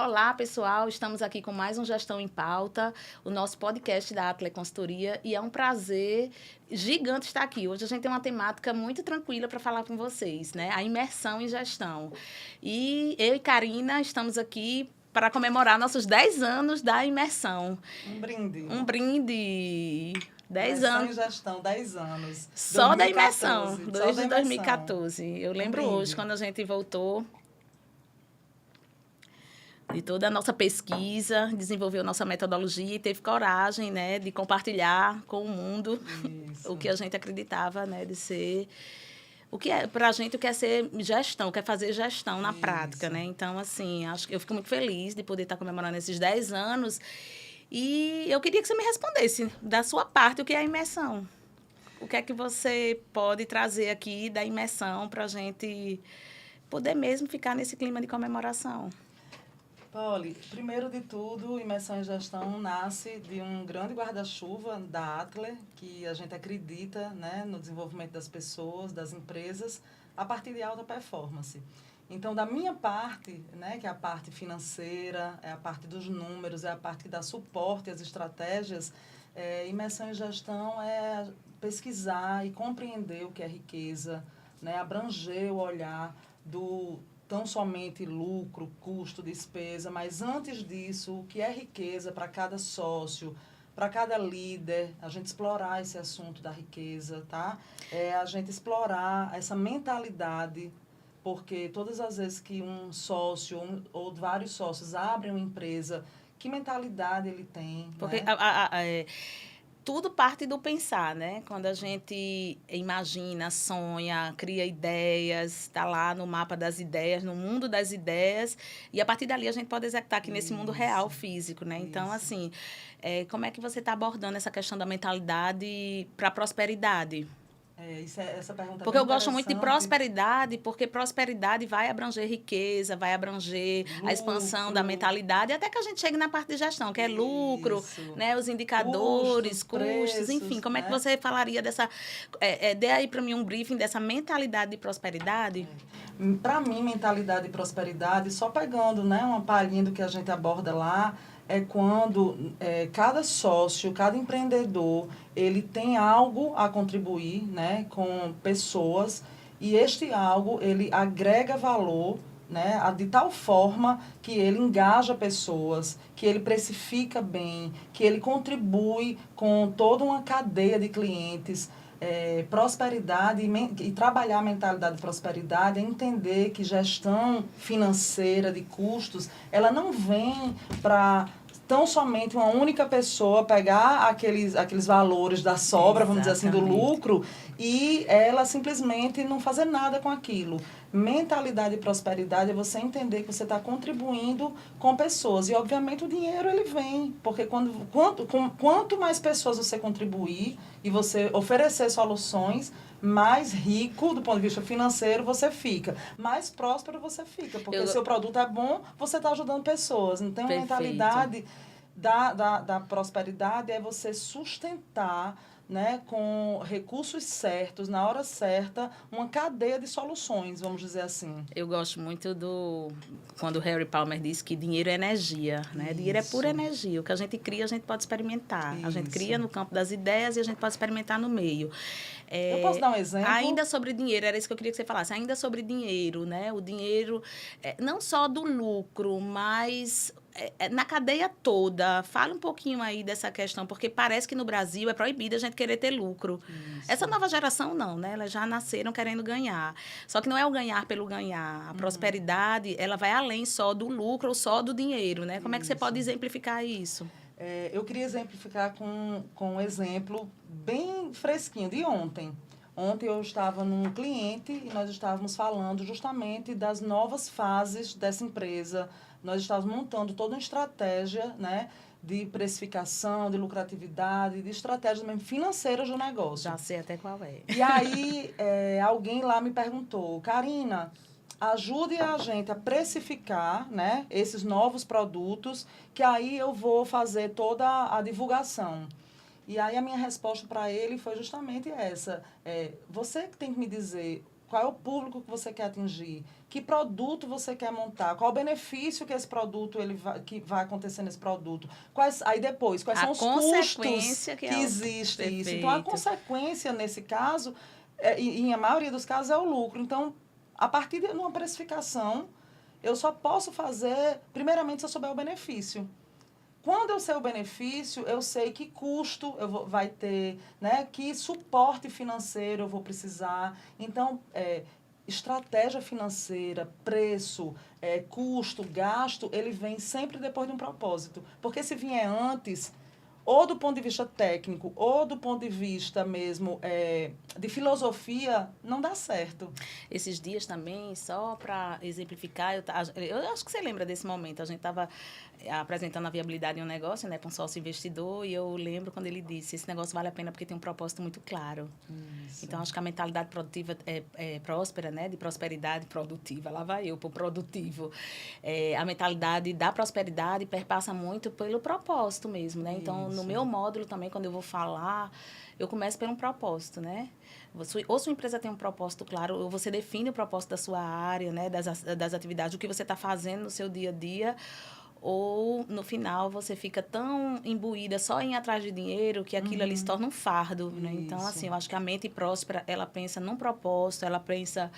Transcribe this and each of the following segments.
Olá, pessoal. Estamos aqui com mais um Gestão em Pauta, o nosso podcast da Atle Consultoria. E é um prazer gigante estar aqui. Hoje a gente tem uma temática muito tranquila para falar com vocês, né? A imersão em gestão. E eu e Karina estamos aqui para comemorar nossos 10 anos da imersão. Um brinde. Um brinde. 10 imersão anos. em gestão, 10 anos. Só 2014, da imersão, só desde da imersão. 2014. Eu lembro hoje, quando a gente voltou de toda a nossa pesquisa, desenvolveu nossa metodologia e teve coragem, né, de compartilhar com o mundo o que a gente acreditava, né, de ser... O que é, para a gente, o que é ser gestão, quer fazer gestão na prática, né? Então, assim, acho que eu fico muito feliz de poder estar comemorando esses 10 anos. E eu queria que você me respondesse, da sua parte, o que é a imersão. O que é que você pode trazer aqui da imersão para a gente poder mesmo ficar nesse clima de comemoração? Poli, primeiro de tudo, imersão em gestão nasce de um grande guarda-chuva da Atle, que a gente acredita, né, no desenvolvimento das pessoas, das empresas, a partir de alta performance. Então, da minha parte, né, que é a parte financeira, é a parte dos números, é a parte que dá suporte às estratégias, imersão em gestão é pesquisar e compreender o que é riqueza, né, abranger o olhar do tão somente lucro, custo, despesa, mas antes disso, o que é riqueza para cada sócio, para cada líder, a gente explorar esse assunto da riqueza, tá? A gente explorar essa mentalidade, porque todas as vezes que um sócio ou vários sócios abrem uma empresa, que mentalidade ele tem, Porque né? Tudo parte do pensar, né? Quando a gente imagina, sonha, cria ideias, está lá no mapa das ideias, no mundo das ideias, e a partir dali a gente pode executar aqui nesse mundo real, físico, né? Então, assim, como é que você está abordando essa questão da mentalidade para a prosperidade? Essa pergunta é Porque bem eu gosto muito de interessante. prosperidade, porque prosperidade vai abranger riqueza, vai abranger Lucro. a expansão da mentalidade, até que a gente chegue na parte de gestão, que é lucro, né, os indicadores, custos, enfim. Preços, Como é que né? você falaria dessa... dê aí para mim um briefing dessa mentalidade de prosperidade? Para mim, mentalidade e prosperidade, só pegando, né, uma palhinha do que a gente aborda lá, é quando cada sócio, cada empreendedor, ele tem algo a contribuir, né, com pessoas, e este algo, ele agrega valor, né, de tal forma que ele engaja pessoas, que ele precifica bem, que ele contribui com toda uma cadeia de clientes. Prosperidade e trabalhar a mentalidade de prosperidade é entender que gestão financeira de custos, ela não vem para tão somente uma única pessoa pegar aqueles valores da sobra, vamos dizer assim, do lucro, e ela simplesmente não fazer nada com aquilo. Mentalidade e prosperidade é você entender que você está contribuindo com pessoas. E, obviamente, o dinheiro ele vem, porque quanto mais pessoas você contribuir e você oferecer soluções, mais rico do ponto de vista financeiro você fica, mais próspero você fica, porque seu produto é bom, você está ajudando pessoas. Então, a mentalidade da prosperidade é você sustentar, né, com recursos certos, na hora certa, uma cadeia de soluções, vamos dizer assim. Eu gosto muito quando o Harry Palmer diz que dinheiro é energia, né? Isso. Dinheiro é pura energia. O que a gente cria, a gente pode experimentar. Isso. A gente cria no campo das ideias e a gente pode experimentar no meio. Eu posso dar um exemplo? Ainda sobre dinheiro, era isso que eu queria que você falasse. Ainda sobre dinheiro, né? O dinheiro, não só do lucro, mas na cadeia toda. Fala um pouquinho aí dessa questão, porque parece que no Brasil é proibido a gente querer ter lucro. Isso. Essa nova geração não, né? Elas já nasceram querendo ganhar. Só que não é o ganhar pelo ganhar. A prosperidade, ela vai além só do lucro ou só do dinheiro, né? Como é que você pode exemplificar isso? Eu queria exemplificar com um exemplo bem fresquinho de ontem. Ontem eu estava num cliente e nós estávamos falando justamente das novas fases dessa empresa. Nós estávamos montando toda uma estratégia, né, de precificação, de lucratividade, de estratégias mesmo financeiras do negócio. Já sei até qual é. E aí, alguém lá me perguntou, Karina, ajude a gente a precificar, né, esses novos produtos, que aí eu vou fazer toda a divulgação. E aí a minha resposta para ele foi justamente essa. Você que tem que me dizer qual é o público que você quer atingir, que produto você quer montar, qual o benefício que esse produto que vai acontecer nesse produto, aí depois, quais são os custos que existe Perfeito. isso. Então, a consequência, nesse caso, e em a maioria dos casos, é o lucro. Então, a partir de uma precificação, eu só posso fazer, primeiramente, se eu souber o benefício. Quando eu sei o benefício, eu sei que custo vai ter, né? Que suporte financeiro eu vou precisar. Então, estratégia financeira, preço, custo, gasto, ele vem sempre depois de um propósito. Porque se vier antes, ou do ponto de vista técnico, ou do ponto de vista mesmo de filosofia, não dá certo. Esses dias também, só para exemplificar, eu acho que você lembra desse momento, a gente estava apresentando a viabilidade de um negócio, né, para um sócio investidor, e eu lembro quando ele disse, esse negócio vale a pena porque tem um propósito muito claro. Isso. Então, acho que a mentalidade produtiva é próspera, né, de prosperidade produtiva, lá vai eu, para o produtivo. A mentalidade da prosperidade perpassa muito pelo propósito mesmo, né? Então, no meu módulo também, quando eu vou falar, eu começo por um propósito, né? Ou sua empresa tem um propósito claro, ou você define o propósito da sua área, né? Das atividades, o que você está fazendo no seu dia a dia, ou no final você fica tão imbuída só em ir atrás de dinheiro que aquilo ali se torna um fardo, né? Então, assim, eu acho que a mente próspera, ela pensa num propósito, ela pensa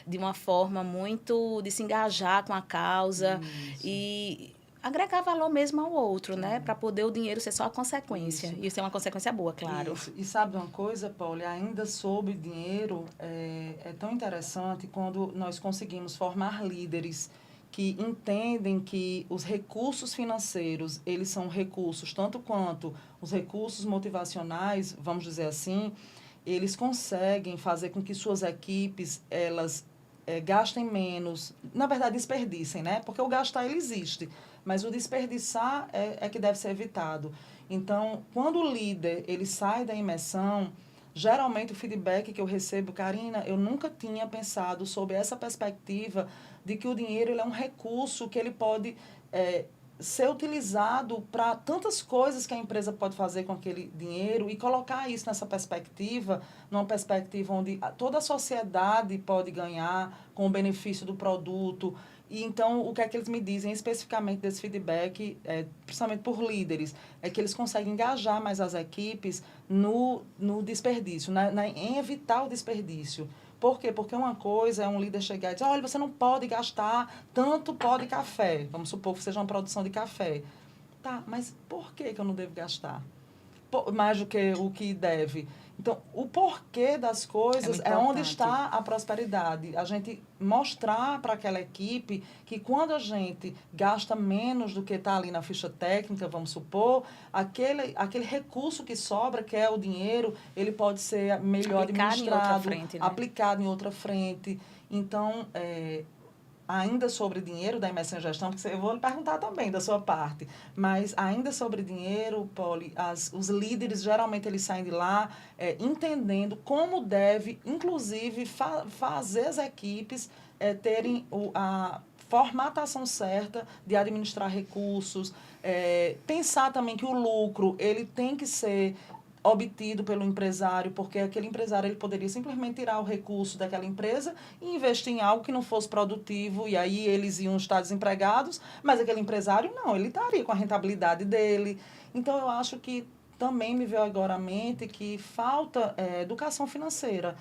de uma forma muito de se engajar com a causa e agregar valor mesmo ao outro, né? Para poder o dinheiro ser só a consequência. E ser uma consequência boa, claro. Isso. E sabe uma coisa, Paula? Ainda sobre dinheiro, é tão interessante quando nós conseguimos formar líderes que entendem que os recursos financeiros, eles são recursos, tanto quanto os recursos motivacionais, vamos dizer assim, eles conseguem fazer com que suas equipes, elas gastem menos, na verdade desperdicem, né? Porque o gastar, ele existe, mas o desperdiçar é que deve ser evitado. Então, quando o líder ele sai da imersão, geralmente o feedback que eu recebo, Karina, eu nunca tinha pensado sobre essa perspectiva de que o dinheiro ele é um recurso que ele pode ser utilizado para tantas coisas que a empresa pode fazer com aquele dinheiro e colocar isso nessa perspectiva, numa perspectiva onde toda a sociedade pode ganhar com o benefício do produto. E então, o que é que eles me dizem especificamente desse feedback, principalmente por líderes, é que eles conseguem engajar mais as equipes no desperdício, em evitar o desperdício. Por quê? Porque uma coisa é um líder chegar e dizer, olha, você não pode gastar tanto pó de café. Vamos supor que seja uma produção de café. Tá, mas por que eu não devo gastar? Mais do que o que deve. Então, o porquê das coisas é onde está a prosperidade. A gente mostrar para aquela equipe que quando a gente gasta menos do que está ali na ficha técnica, vamos supor, aquele recurso que sobra, que é o dinheiro, ele pode ser melhor administrado, aplicado em outra frente. Então, ainda sobre dinheiro da imersão em gestão, porque eu vou lhe perguntar também da sua parte, mas ainda sobre dinheiro, Poli, os líderes geralmente eles saem de lá entendendo como deve, inclusive, fazer as equipes terem a formatação certa de administrar recursos, pensar também que o lucro ele tem que ser obtido pelo empresário, porque aquele empresário ele poderia simplesmente tirar o recurso daquela empresa e investir em algo que não fosse produtivo, e aí eles iam estar desempregados, mas aquele empresário não, ele estaria com a rentabilidade dele. Então, eu acho que também me veio agora à mente que falta educação financeira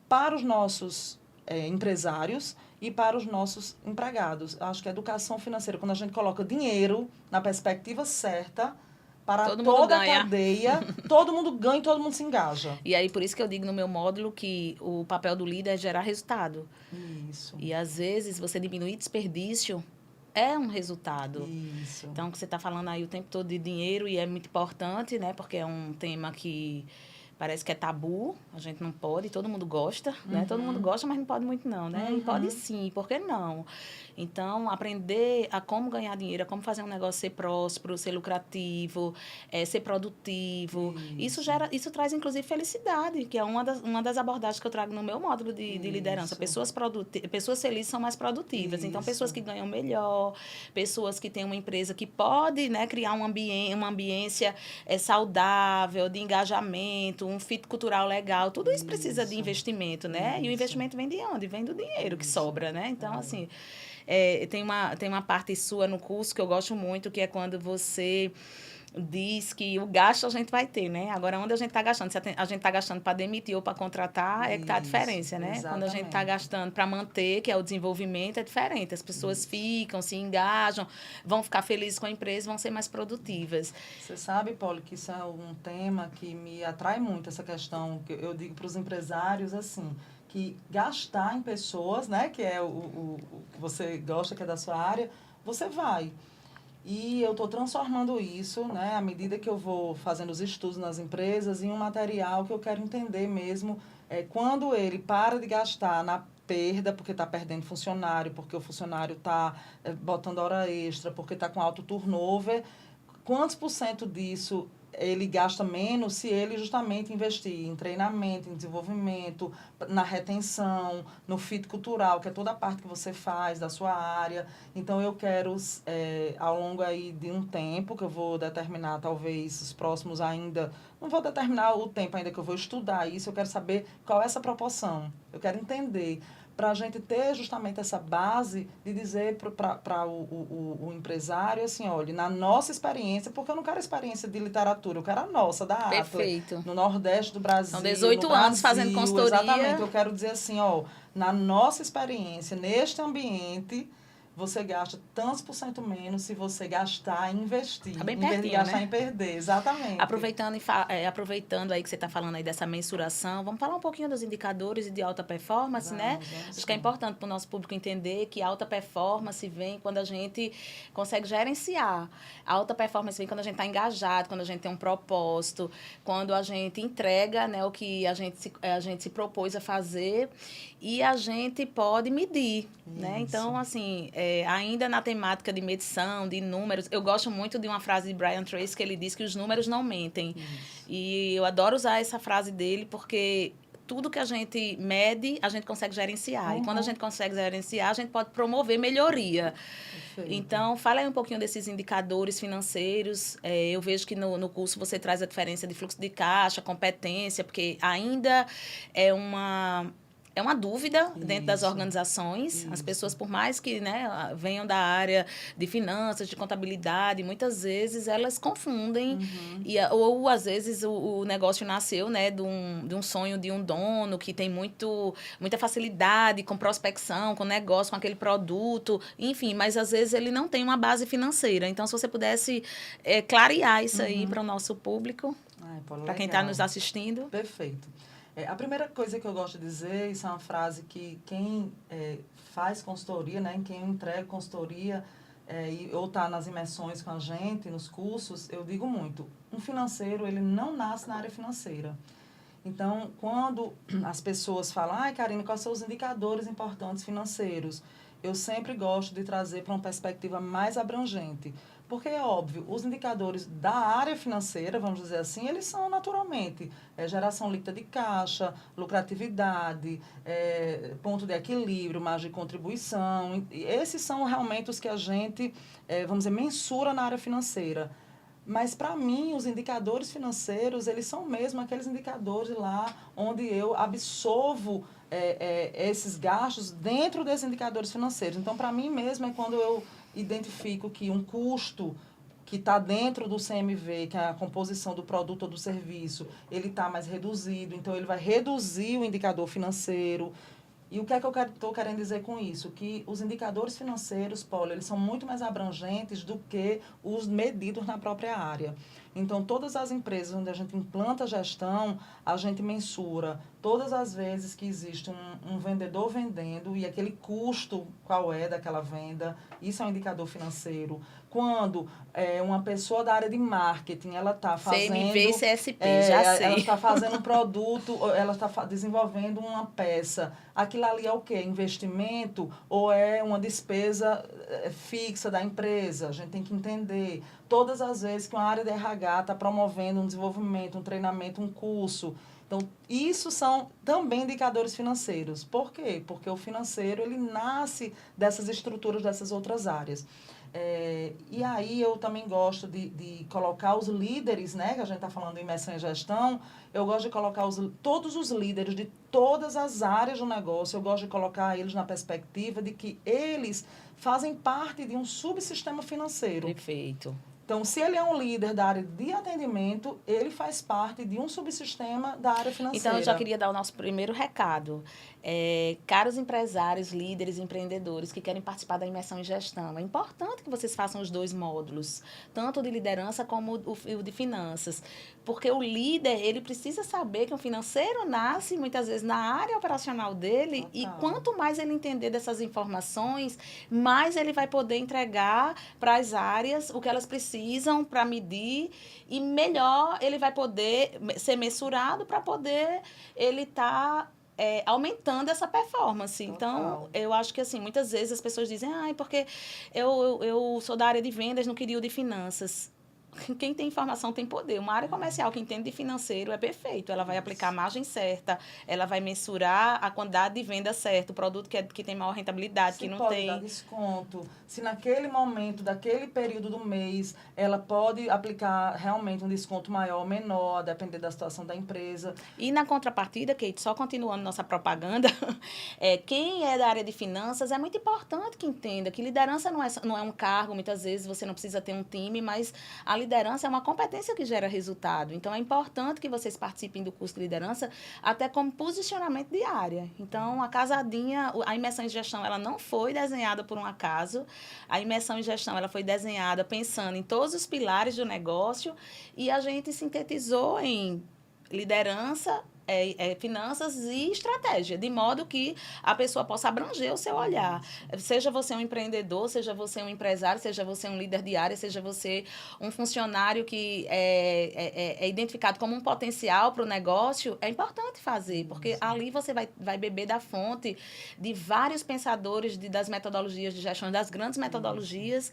para os nossos empresários e para os nossos empregados. Eu acho que a educação financeira, quando a gente coloca dinheiro na perspectiva certa, para toda a cadeia, todo mundo ganha e todo mundo se engaja. E aí, por isso que eu digo no meu módulo que o papel do líder é gerar resultado. Isso. E, às vezes, você diminuir desperdício é um resultado. Isso. Então, você está falando aí o tempo todo de dinheiro e é muito importante, né? Porque é um tema que parece que é tabu, a gente não pode, todo mundo gosta, né? Todo mundo gosta, mas não pode muito não, né? E pode sim, por que não? Então, aprender a como ganhar dinheiro, a como fazer um negócio ser próspero, ser lucrativo, ser produtivo. Isso traz, inclusive, felicidade, que é uma das abordagens que eu trago no meu módulo de liderança. Pessoas felizes são mais produtivas. Então, pessoas que ganham melhor, pessoas que têm uma empresa que pode, né, criar uma ambiência saudável, de engajamento, bonito, um fit cultural legal, tudo isso precisa de investimento, né? E o investimento vem de onde? Vem do dinheiro que sobra, né? Então, assim, tem uma parte sua no curso que eu gosto muito, que é quando você diz que o gasto a gente vai ter, né? Agora, onde a gente está gastando? Se a gente está gastando para demitir ou para contratar, é que está a diferença, né? Exatamente. Quando a gente está gastando para manter, que é o desenvolvimento, é diferente. As pessoas ficam, se engajam, vão ficar felizes com a empresa, vão ser mais produtivas. Você sabe, Paulo, que isso é um tema que me atrai muito, essa questão, que eu digo para os empresários, assim, que gastar em pessoas, né, que é o que você gosta, que é da sua área, você vai. E eu estou transformando isso, né, à medida que eu vou fazendo os estudos nas empresas, em um material que eu quero entender mesmo quando ele para de gastar na perda, porque está perdendo funcionário, porque o funcionário está botando hora extra, porque está com alto turnover, quantos por cento disso ele gasta menos se ele justamente investir em treinamento, em desenvolvimento, na retenção, no fit cultural, que é toda a parte que você faz da sua área. Então, eu quero, ao longo aí de um tempo, que eu vou determinar, talvez, os próximos ainda... Não vou determinar o tempo ainda que eu vou estudar isso, eu quero saber qual é essa proporção. Eu quero entender, para a gente ter justamente essa base de dizer para o empresário, assim, olha, na nossa experiência, porque eu não quero a experiência de literatura, eu quero a nossa, da Atlas. Perfeito. No Nordeste do Brasil. São 18 anos fazendo consultoria. Exatamente, eu quero dizer assim, ó, na nossa experiência, neste ambiente, você gasta tantos por cento menos se você gastar e investir. Tá bem em vez de pertinho, gastar né? em perder, exatamente. Aproveitando aí que você está falando aí dessa mensuração, vamos falar um pouquinho dos indicadores de alta performance, né? Acho que é importante para o nosso público entender que a alta performance vem quando a gente consegue gerenciar. A alta performance vem quando a gente está engajado, quando a gente tem um propósito, quando a gente entrega, né, o que a gente se propôs a fazer e a gente pode medir, né? Então, assim, ainda na temática de medição, de números, eu gosto muito de uma frase de Brian Tracy que ele diz que os números não mentem. Isso. E eu adoro usar essa frase dele porque tudo que a gente mede, a gente consegue gerenciar. E quando a gente consegue gerenciar, a gente pode promover melhoria. Perfeito. Então, fala aí um pouquinho desses indicadores financeiros. Eu vejo que no curso você traz a diferença de fluxo de caixa, competência, porque ainda é uma dúvida dentro das organizações. Isso. As pessoas, por mais que, né, venham da área de finanças, de contabilidade, muitas vezes elas confundem. Ou, às vezes, o negócio nasceu, né, de um sonho de um dono que tem muita facilidade com prospecção, com negócio, com aquele produto, enfim, mas, às vezes, ele não tem uma base financeira. Então, se você pudesse clarear isso aí para o nosso público, para quem está nos assistindo. Perfeito. A primeira coisa que eu gosto de dizer, isso é uma frase que quem faz consultoria, né, quem entrega consultoria ou está nas imersões com a gente, nos cursos, eu digo muito, um financeiro, ele não nasce na área financeira. Então, quando as pessoas falam, Karine, quais são os indicadores importantes financeiros? Eu sempre gosto de trazer para uma perspectiva mais abrangente. Porque, é óbvio, os indicadores da área financeira, vamos dizer assim, eles são naturalmente geração líquida de caixa, lucratividade, ponto de equilíbrio, margem de contribuição. Esses são realmente os que a gente, vamos dizer, mensura na área financeira. Mas, para mim, os indicadores financeiros, eles são mesmo aqueles indicadores lá onde eu absorvo esses gastos dentro desses indicadores financeiros. Então, para mim mesmo, é quando eu identifico que um custo que está dentro do CMV, que é a composição do produto ou do serviço, ele está mais reduzido, então ele vai reduzir o indicador financeiro. E o que é que eu estou querendo dizer com isso? Que os indicadores financeiros, Paulo, eles são muito mais abrangentes do que os medidos na própria área. Então, todas as empresas onde a gente implanta gestão, a gente mensura todas as vezes que existe um vendedor vendendo e aquele custo, qual é daquela venda, isso é um indicador financeiro. Quando uma pessoa da área de marketing, ela está fazendo... CMV e CSP, já sei. Ela está fazendo um produto, ela está desenvolvendo uma peça. Aquilo ali é o quê? Investimento ou é uma despesa fixa da empresa? A gente tem que entender. Todas as vezes que uma área de RH está promovendo um desenvolvimento, um treinamento, um curso. Então, isso são também indicadores financeiros. Por quê? Porque o financeiro, ele nasce dessas estruturas, dessas outras áreas. E aí eu também gosto de colocar os líderes, né, que a gente está falando em imersão em gestão, eu gosto de colocar todos os líderes de todas as áreas do negócio, eu gosto de colocar eles na perspectiva de que eles fazem parte de um subsistema financeiro. Perfeito. Então, se ele é um líder da área de atendimento, ele faz parte de um subsistema da área financeira. Então, eu já queria dar o nosso primeiro recado. Caros empresários, líderes, empreendedores que querem participar da imersão em gestão, é importante que vocês façam os 2 módulos, tanto o de liderança como o de finanças. Porque o líder, ele precisa saber que o financeiro nasce, muitas vezes, na área operacional dele. Total. E quanto mais ele entender dessas informações, mais ele vai poder entregar para as áreas o que elas precisam para medir e melhor ele vai poder ser mensurado para poder ele estar aumentando essa performance. Total. Então, eu acho que, assim, muitas vezes as pessoas dizem, porque eu sou da área de vendas, não queria o de finanças. Quem tem informação tem poder. Uma área comercial que entende de financeiro é perfeito. Ela vai aplicar a margem certa, ela vai mensurar a quantidade de venda certa, o produto que tem maior rentabilidade, que não pode tem. Dar desconto. Se naquele momento, daquele período do mês, ela pode aplicar realmente um desconto maior ou menor, a depender da situação da empresa. E na contrapartida, Kate, só continuando nossa propaganda, quem é da área de finanças é muito importante que entenda que liderança não é um cargo, muitas vezes você não precisa ter um time, mas a liderança é uma competência que gera resultado. Então, é importante que vocês participem do curso de liderança até como posicionamento de área. Então, a imersão em gestão, ela não foi desenhada por um acaso. A imersão em gestão, ela foi desenhada pensando em todos os pilares do negócio e a gente sintetizou em liderança, finanças e estratégia, de modo que a pessoa possa abranger o seu olhar. Seja você um empreendedor, seja você um empresário, seja você um líder de área, seja você um funcionário que é identificado como um potencial para o negócio, é importante fazer, porque ali você vai beber da fonte de vários pensadores das metodologias de gestão, das grandes metodologias.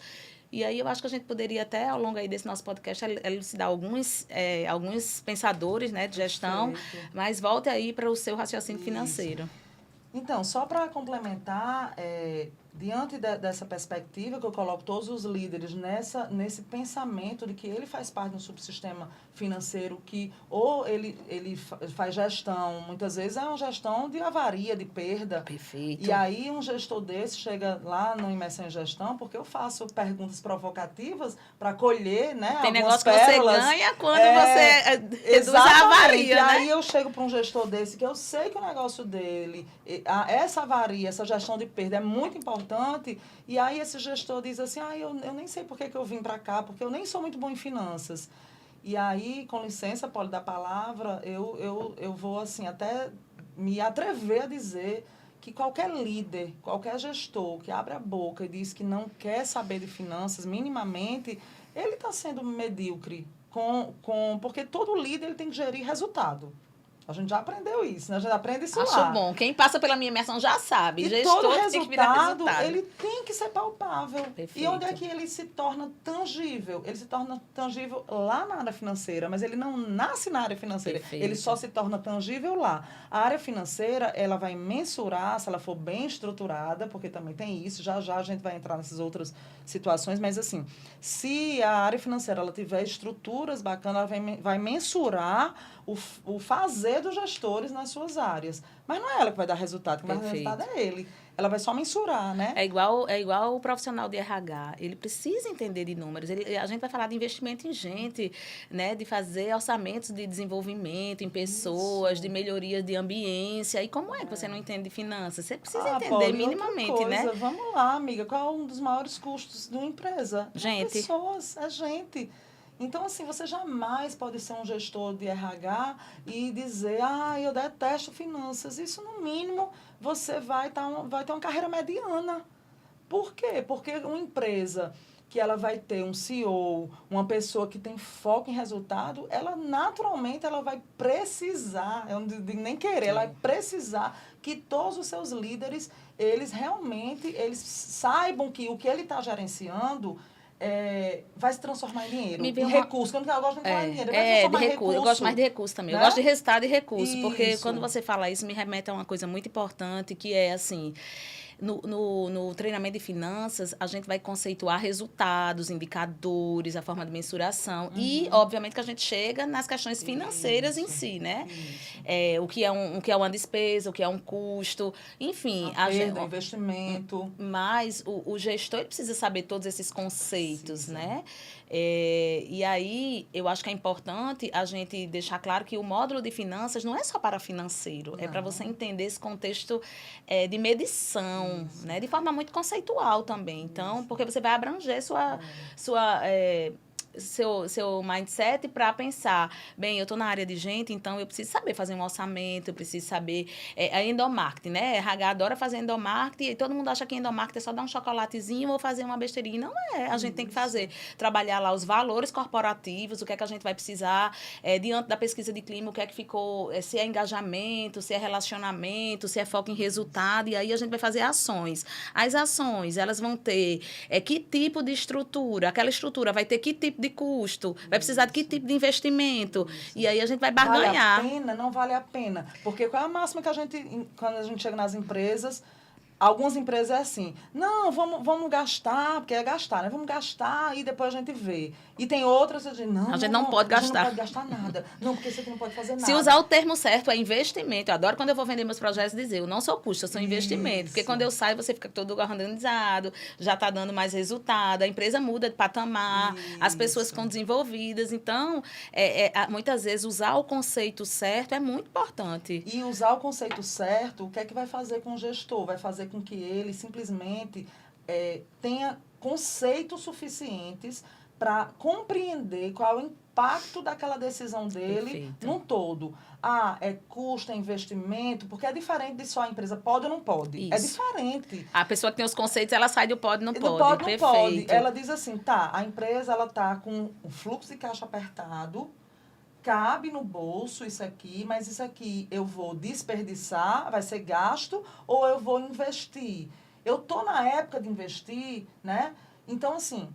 E aí eu acho que a gente poderia até, ao longo aí desse nosso podcast, elucidar alguns pensadores, né, de gestão, mas volte aí para o seu raciocínio financeiro. Então, só para complementar, diante dessa perspectiva que eu coloco todos os líderes nesse pensamento de que ele faz parte de um subsistema financeiro que ou ele faz gestão, muitas vezes é uma gestão de avaria, de perda. Perfeito. E aí um gestor desse chega lá no Imersão em Gestão, porque eu faço perguntas provocativas para colher, né, tem algumas negócio pérolas. Que você ganha quando você reduz a avaria, e né? aí eu chego para um gestor desse que eu sei que o negócio dele, essa avaria, essa gestão de perda é muito importante, e aí esse gestor diz assim, eu nem sei por que eu vim para cá, porque eu nem sou muito bom em finanças. E aí, com licença, pode dar palavra, eu vou assim até me atrever a dizer que qualquer líder, qualquer gestor que abre a boca e diz que não quer saber de finanças minimamente, ele está sendo medíocre, porque todo líder ele tem que gerir resultado. A gente já aprendeu isso, né? A gente aprende isso lá. Acho bom. Quem passa pela minha imersão já sabe. E todo resultado, ele tem que ser palpável. Perfeito. E onde é que ele se torna tangível? Ele se torna tangível lá na área financeira, mas ele não nasce na área financeira. Perfeito. Ele só se torna tangível lá. A área financeira, ela vai mensurar, se ela for bem estruturada, porque também tem isso, já a gente vai entrar nessas outras situações, mas assim, se a área financeira ela tiver estruturas bacanas, ela vai mensurar o fazer dos gestores nas suas áreas. Mas não é ela que vai dar resultado, quem vai dar resultado é ele. Ela vai só mensurar, né? É igual o profissional de RH. Ele precisa entender de números. A gente vai falar de investimento em gente, né? De fazer orçamentos de desenvolvimento em pessoas, de melhoria de ambiência. E como é que você não entende de finanças? Você precisa entender minimamente, né? Vamos lá, amiga. Qual é um dos maiores custos de uma empresa? Gente. Pessoas, é gente. Então, assim, você jamais pode ser um gestor de RH e dizer, eu detesto finanças. Isso, no mínimo, você vai ter uma carreira mediana. Por quê? Porque uma empresa que ela vai ter um CEO, uma pessoa que tem foco em resultado, ela naturalmente ela vai precisar, eu não digo nem querer, ela vai precisar que todos os seus líderes, eles saibam que o que ele está gerenciando vai se transformar em dinheiro, em recurso. Eu gosto de falar em dinheiro, vai transformar em recurso. Eu gosto mais de recurso também. Né? Eu gosto de resultado e recurso, porque isso. Quando você fala isso, me remete a uma coisa muito importante, que é assim, no treinamento de finanças, a gente vai conceituar resultados, indicadores, a forma de mensuração. E, obviamente, que a gente chega nas questões financeiras em si, né? O que é uma despesa, o que é um custo, enfim. A perda, investimento. Mas o gestor ele precisa saber todos esses conceitos, né? E aí, eu acho que é importante a gente deixar claro que o módulo de finanças não é só para financeiro, é para você entender esse contexto de medição, né? De forma muito conceitual também. Então, porque você vai abranger seu mindset para pensar, bem, eu estou na área de gente, então eu preciso saber fazer um orçamento, eu preciso saber a endomarketing, né? RH adora fazer endomarketing e todo mundo acha que endomarketing é só dar um chocolatezinho ou fazer uma besteirinha. Não é, a gente tem que fazer, trabalhar lá os valores corporativos, o que é que a gente vai precisar diante da pesquisa de clima, o que é que ficou, se é engajamento, se é relacionamento, se é foco em resultado, e aí a gente vai fazer ações. As ações, elas vão ter que tipo de estrutura, aquela estrutura vai ter que tipo de custo, vai precisar de que tipo de investimento. E aí a gente vai barganhar. Vale a pena? Não vale a pena. Porque qual é a máxima que quando a gente chega nas empresas, algumas empresas é assim, não, vamos gastar, porque é gastar, né? Vamos gastar e depois a gente vê. E tem outras que dizem, não, a gente não pode gastar. A gente não pode gastar nada. Não, porque você aqui não pode fazer nada. Se usar o termo certo, é investimento. Eu adoro quando eu vou vender meus projetos dizer, eu não sou custo, eu sou investimento. Porque quando eu saio, você fica todo organizado, já está dando mais resultado, a empresa muda de patamar, as pessoas ficam desenvolvidas. Então, muitas vezes, usar o conceito certo é muito importante. E usar o conceito certo, o que é que vai fazer com o gestor? Vai fazer com que ele simplesmente tenha conceitos suficientes para compreender qual é o impacto daquela decisão dele num todo. É custo, é investimento, porque é diferente de só a empresa pode ou não pode. Isso. É diferente. A pessoa que tem os conceitos, ela sai do pode, não pode. Do pode, não pode. Ela diz assim, a empresa ela tá com um fluxo de caixa apertado, cabe no bolso isso aqui, mas isso aqui eu vou desperdiçar, vai ser gasto, ou eu vou investir. Eu tô na época de investir, né? Então, assim,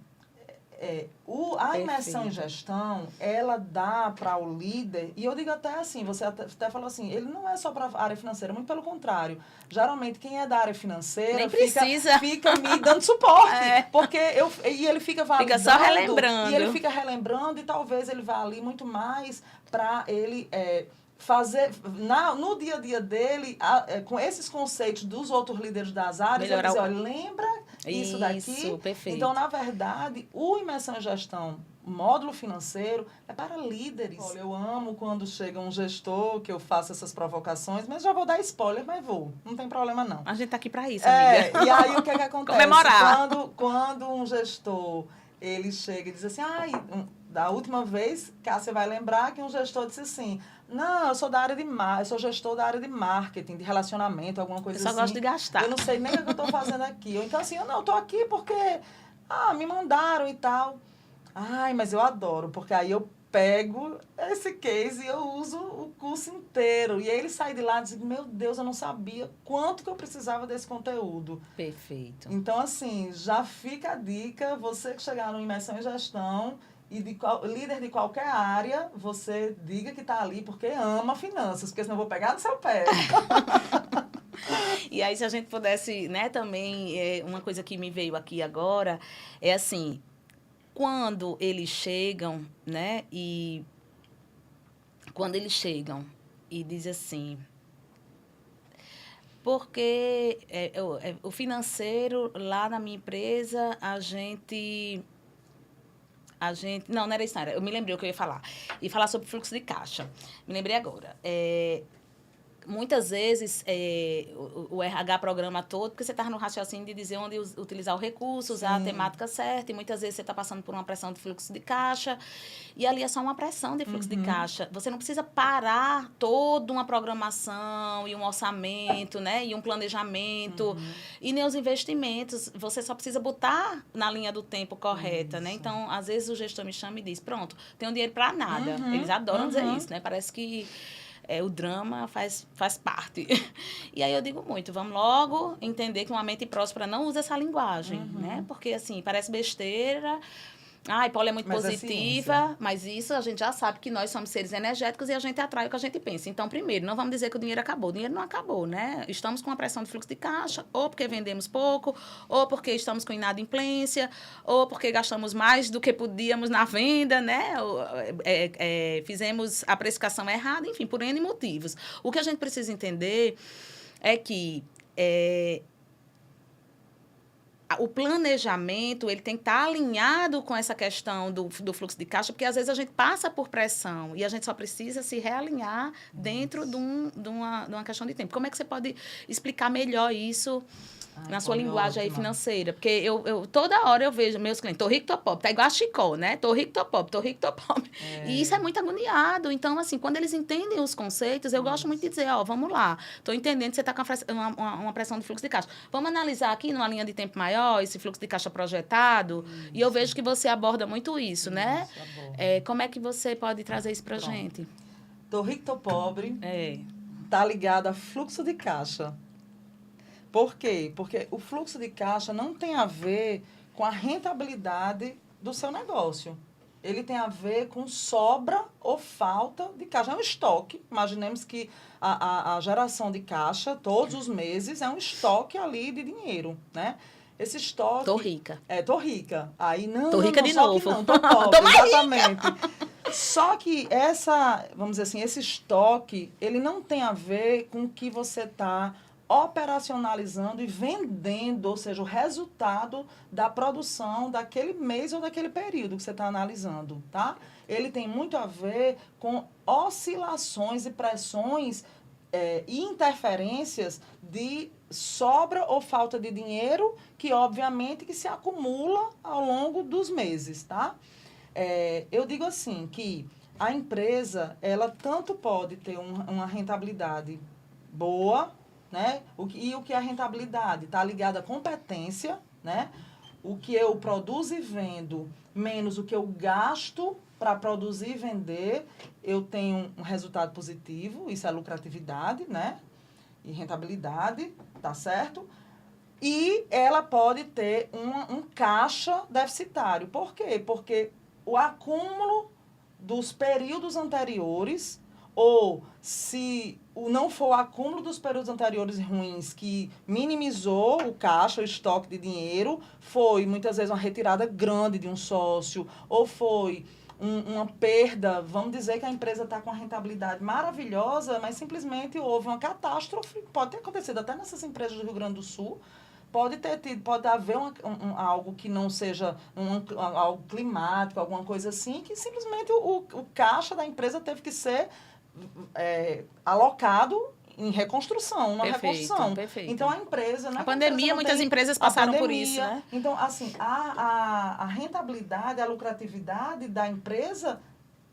a imersão em gestão, ela dá para o líder, e eu digo até assim, você até falou assim, ele não é só para a área financeira, muito pelo contrário. Geralmente, quem é da área financeira fica me dando suporte, porque e ele fica validando. Fica só relembrando. E ele fica relembrando, e talvez ele vá ali muito mais para ele fazer, no dia a dia dele, com esses conceitos dos outros líderes das áreas, ele diz, olha, lembra isso daqui? Perfeito. Então, na verdade, o Imersão em Gestão, módulo financeiro, é para líderes. Olha, eu amo quando chega um gestor que eu faço essas provocações, mas já vou dar spoiler, mas vou. Não tem problema, não. A gente tá aqui para isso, amiga. E aí, o que é que acontece? Comemorar. Quando um gestor, ele chega e diz assim, da última vez, Cássia vai lembrar que um gestor disse assim, não, eu sou gestor da área de marketing, de relacionamento, alguma coisa assim. Eu só gosto de gastar. Eu não sei nem o que eu estou fazendo aqui. Ou então assim, eu estou aqui porque, me mandaram e tal. Mas eu adoro, porque aí eu pego esse case e eu uso o curso inteiro. E aí ele sai de lá e diz, meu Deus, eu não sabia quanto que eu precisava desse conteúdo. Perfeito. Então, assim, já fica a dica, você que chegar no Imersão em Gestão e líder de qualquer área, você diga que está ali porque ama finanças, porque senão eu vou pegar no seu pé. E aí, se a gente pudesse, né, também, uma coisa que me veio aqui agora, é assim, quando eles chegam, né, e dizem assim, porque o financeiro, lá na minha empresa, não era isso, não era. Eu me lembrei o que eu ia falar. E falar sobre fluxo de caixa. Me lembrei agora. Muitas vezes, o RH programa todo, porque você está no raciocínio de dizer onde utilizar o recurso, usar a temática certa, e muitas vezes você está passando por uma pressão de fluxo de caixa, e ali é só uma pressão de fluxo de caixa. Você não precisa parar toda uma programação e um orçamento, né, e um planejamento, e nem os investimentos. Você só precisa botar na linha do tempo correta, né? Então, às vezes o gestor me chama e diz, pronto, tenho dinheiro para nada. Eles adoram dizer isso, né? Parece que o drama faz parte. E aí eu digo muito, vamos logo entender que uma mente próspera não usa essa linguagem, né? Porque, assim, parece besteira, A hipólise é muito Mas é positiva, ciência. mas isso a gente já sabe que nós somos seres energéticos e a gente atrai o que a gente pensa. Então, primeiro, não vamos dizer que o dinheiro acabou. O dinheiro não acabou, né? Estamos com uma pressão de fluxo de caixa, ou porque vendemos pouco, ou porque estamos com inadimplência, ou porque gastamos mais do que podíamos na venda, né? Ou, fizemos a precificação errada, enfim, por N motivos. O que a gente precisa entender é que o planejamento ele tem que estar alinhado com essa questão do fluxo de caixa, porque às vezes a gente passa por pressão e a gente só precisa se realinhar dentro de uma questão de tempo. Como é que você pode explicar melhor isso na sua linguagem aí financeira? Porque eu toda hora eu vejo meus clientes, tô rico, tô pobre, tá igual a Chicó, né? Tô rico, tô pobre, tô rico, tô pobre. E isso é muito agoniado. Então, assim, quando eles entendem os conceitos, eu gosto muito de dizer, ó, vamos lá, tô entendendo que você tá com uma pressão de fluxo de caixa. Vamos analisar aqui numa linha de tempo maior, esse fluxo de caixa projetado, e eu vejo que você aborda muito isso, né? Como é que você pode trazer isso pra gente? Tô rico, tô pobre. Tá ligado a fluxo de caixa. Por quê? Porque o fluxo de caixa não tem a ver com a rentabilidade do seu negócio. Ele tem a ver com sobra ou falta de caixa. É um estoque. Imaginemos que a geração de caixa, todos os meses, é um estoque ali de dinheiro, né? Esse estoque... Tô rica. Tô rica. Aí, não, tô rica não, de só novo. Que não, tô pobre, tô mais exatamente. Só que vamos dizer assim, esse estoque, ele não tem a ver com o que você está operacionalizando e vendendo, ou seja, o resultado da produção daquele mês ou daquele período que você está analisando, tá? Ele tem muito a ver com oscilações e pressões e interferências de sobra ou falta de dinheiro que, obviamente, que se acumula ao longo dos meses, tá? Eu digo assim, que a empresa, ela tanto pode ter uma rentabilidade boa, né? O que é a rentabilidade? Está ligada à competência, né? O que eu produzo e vendo, menos o que eu gasto para produzir e vender, eu tenho um resultado positivo, isso é lucratividade, né? E rentabilidade, tá certo? E ela pode ter um caixa deficitário. Por quê? Porque o acúmulo dos períodos anteriores, ou se não for o acúmulo dos períodos anteriores ruins que minimizou o caixa, o estoque de dinheiro, foi muitas vezes uma retirada grande de um sócio, ou foi uma perda, vamos dizer que a empresa está com uma rentabilidade maravilhosa, mas simplesmente houve uma catástrofe, pode ter acontecido até nessas empresas do Rio Grande do Sul, pode haver algo que não seja algo climático, alguma coisa assim, que simplesmente o caixa da empresa teve que ser alocado em reconstrução, uma reconstrução. Perfeito. Então, a empresa... A pandemia, muitas empresas passaram por isso, né? Então, assim, a rentabilidade, a lucratividade da empresa,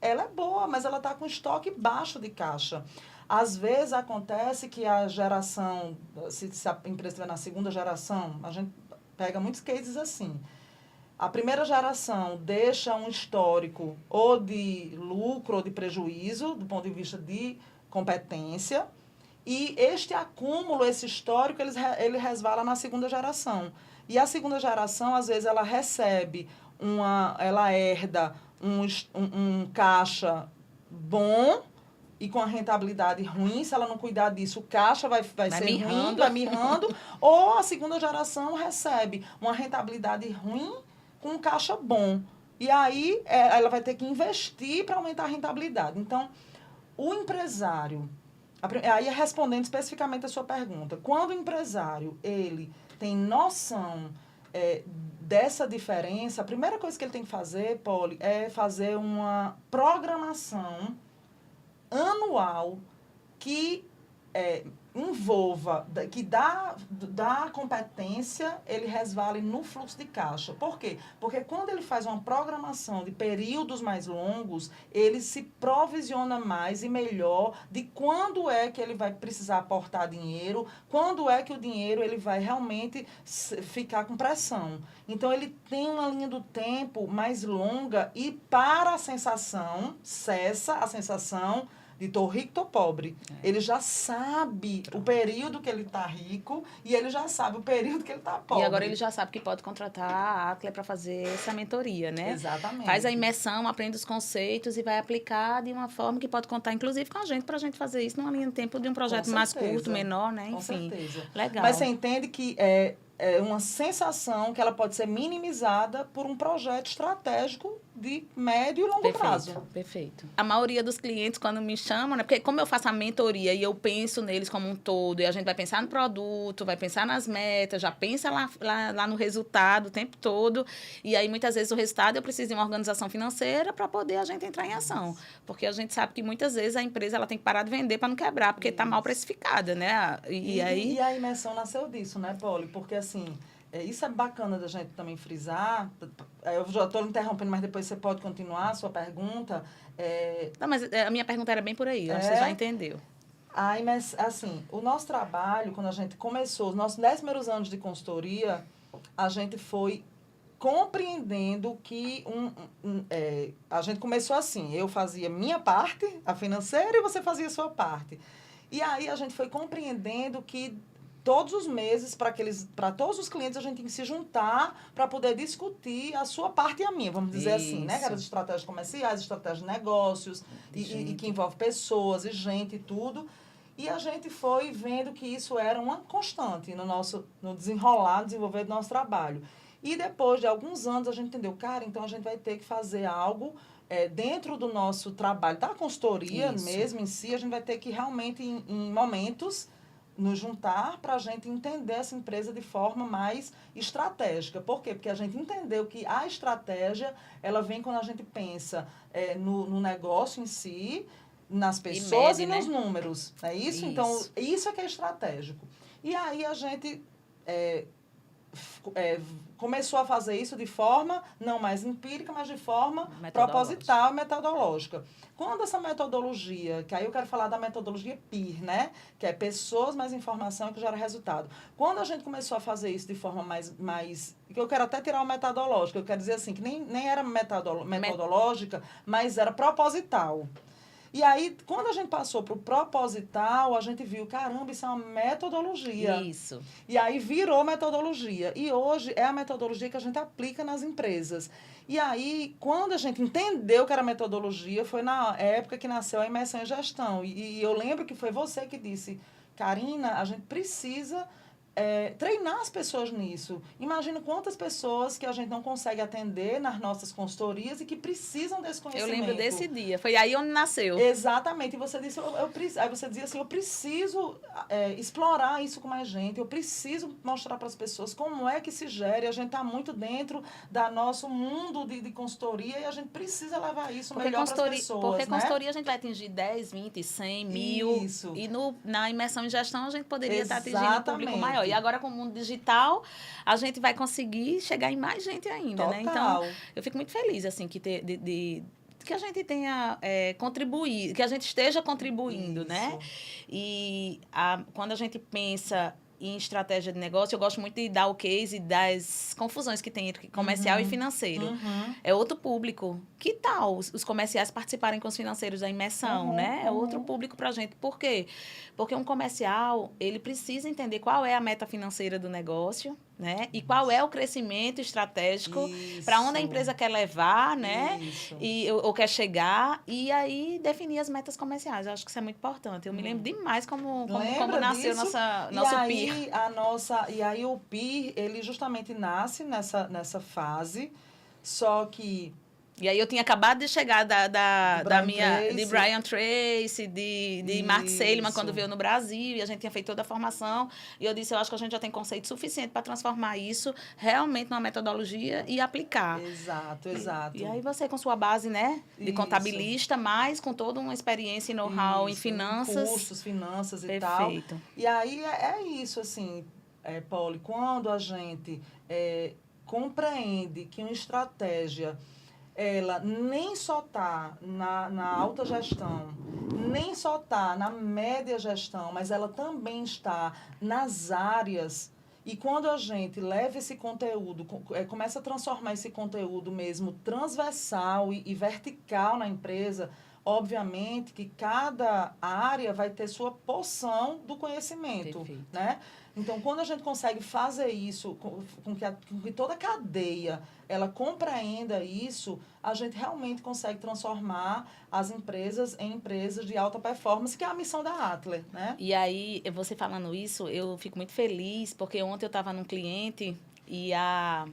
ela é boa, mas ela está com estoque baixo de caixa. Às vezes, acontece que a geração, se a empresa estiver na segunda geração, a gente pega muitos cases assim. A primeira geração deixa um histórico ou de lucro ou de prejuízo, do ponto de vista de competência, e este acúmulo, esse histórico, ele resvala na segunda geração. E a segunda geração, às vezes, ela herda um caixa bom e com a rentabilidade ruim. Se ela não cuidar disso, o caixa vai ser mirrando. Ruim, vai mirrando. Ou a segunda geração recebe uma rentabilidade ruim com um caixa bom. E aí, ela vai ter que investir para aumentar a rentabilidade. Então, o empresário... Aí, respondendo especificamente a sua pergunta, quando o empresário ele tem noção dessa diferença, a primeira coisa que ele tem que fazer, Poli, é fazer uma programação anual que envolva, que dá competência, ele resvale no fluxo de caixa. Por quê? Porque quando ele faz uma programação de períodos mais longos, ele se provisiona mais e melhor de quando é que ele vai precisar aportar dinheiro, quando é que o dinheiro ele vai realmente ficar com pressão. Então, ele tem uma linha do tempo mais longa e para a sensação, cessa a sensação de tô rico, tô pobre. Ele já sabe o período que ele está rico e ele já sabe o período que ele está pobre. E agora ele já sabe que pode contratar a Atlas para fazer essa mentoria, né? Exatamente. Faz a imersão, aprende os conceitos e vai aplicar de uma forma que pode contar, inclusive, com a gente, para a gente fazer isso numa linha de tempo de um projeto mais curto, menor, né? Com Enfim, certeza. Legal. Mas você entende que é uma sensação que ela pode ser minimizada por um projeto estratégico de médio e longo prazo. Perfeito. A maioria dos clientes, quando me chamam, né? Porque como eu faço a mentoria e eu penso neles como um todo, e a gente vai pensar no produto, vai pensar nas metas, já pensa lá no resultado o tempo todo, e aí muitas vezes o resultado eu preciso de uma organização financeira para poder a gente entrar em ação. Porque a gente sabe que muitas vezes a empresa ela tem que parar de vender para não quebrar, porque está mal precificada, né? E a imersão nasceu disso, né, Poli? Porque assim, isso é bacana da gente também frisar. Eu já estou interrompendo, mas depois você pode continuar a sua pergunta. Não, mas a minha pergunta era bem por aí, acho que você já entendeu. Mas, assim, o nosso trabalho, quando a gente começou, os nossos 10 primeiros anos de consultoria, a gente foi compreendendo que a gente começou assim, eu fazia minha parte, a financeira, e você fazia a sua parte. E aí a gente foi compreendendo que todos os meses, para todos os clientes, a gente tem que se juntar para poder discutir a sua parte e a minha, vamos dizer assim, né? Que era as estratégias comerciais, estratégias de negócios, e que envolve pessoas e gente e tudo. E a gente foi vendo que isso era uma constante no desenvolver do nosso trabalho. E depois de alguns anos, a gente entendeu, cara, então a gente vai ter que fazer algo dentro do nosso trabalho, da consultoria mesmo em si, a gente vai ter que realmente, em momentos, nos juntar para a gente entender essa empresa de forma mais estratégica. Por quê? Porque a gente entendeu que a estratégia, ela vem quando a gente pensa no negócio em si, nas pessoas e nos números. É isso? Então, isso é que é estratégico. E aí a gente começou a fazer isso de forma não mais empírica, mas de forma proposital e metodológica. Quando essa metodologia, que aí eu quero falar da metodologia PIR, né? Que é pessoas mais informação que gera resultado. Quando a gente começou a fazer isso de forma mais que eu quero até tirar o metodológico, eu quero dizer assim, que nem era metodológica, mas era proposital. E aí, quando a gente passou para o proposital, a gente viu, caramba, isso é uma metodologia. Isso. E aí virou metodologia. E hoje é a metodologia que a gente aplica nas empresas. E aí, quando a gente entendeu que era metodologia, foi na época que nasceu a imersão em gestão. E eu lembro que foi você que disse, Karina, a gente precisa treinar as pessoas nisso. Imagina quantas pessoas que a gente não consegue atender nas nossas consultorias e que precisam desse conhecimento. Eu lembro desse dia. Foi aí onde nasceu. Exatamente. E você disse, aí você dizia assim, eu preciso explorar isso com mais gente, eu preciso mostrar para as pessoas como é que se gere. A gente está muito dentro do nosso mundo de consultoria e a gente precisa levar isso melhor para as pessoas. Porque consultoria a gente vai atingir 10, 20, 100, 1000. Isso. E na imersão em gestão a gente poderia estar atingindo um público maior. E agora com o mundo digital, a gente vai conseguir chegar em mais gente ainda, né? Então, eu fico muito feliz, assim, que a gente tenha contribuído, que a gente esteja contribuindo, né? E quando a gente pensa em estratégia de negócio, eu gosto muito de dar o case das confusões que tem entre comercial e financeiro. É outro público. Que tal os comerciais participarem com os financeiros da imersão, né? É outro público para a gente. Por quê? Porque um comercial, ele precisa entender qual é a meta financeira do negócio, né? E qual é o crescimento estratégico para onde a empresa quer levar, né? Ou quer chegar, e aí definir as metas comerciais. Eu acho que isso é muito importante. Eu me lembro demais como nasceu nosso PIR. E aí o PIR, ele justamente nasce nessa fase, só que... E aí eu tinha acabado de chegar de Brian Tracy, de Mark Seligman, quando veio no Brasil, e a gente tinha feito toda a formação, e eu disse, eu acho que a gente já tem conceito suficiente para transformar isso realmente numa metodologia e aplicar. Exato. E aí você, com sua base, né, de contabilista, mas com toda uma experiência e know-how em finanças. Custos, finanças e tal. Perfeito. E aí é isso, assim, Poli, quando a gente compreende que uma estratégia ela nem só está na alta gestão, nem só está na média gestão, mas ela também está nas áreas. E quando a gente leva esse conteúdo, começa a transformar esse conteúdo mesmo transversal e vertical na empresa, Obviamente que cada área vai ter sua porção do conhecimento, Perfeito. né? Então, quando a gente consegue fazer isso, com que toda a cadeia ela compreenda isso, a gente realmente consegue transformar as empresas em empresas de alta performance, que é a missão da Atler, né? E aí, você falando isso, eu fico muito feliz, porque ontem eu estava num cliente e a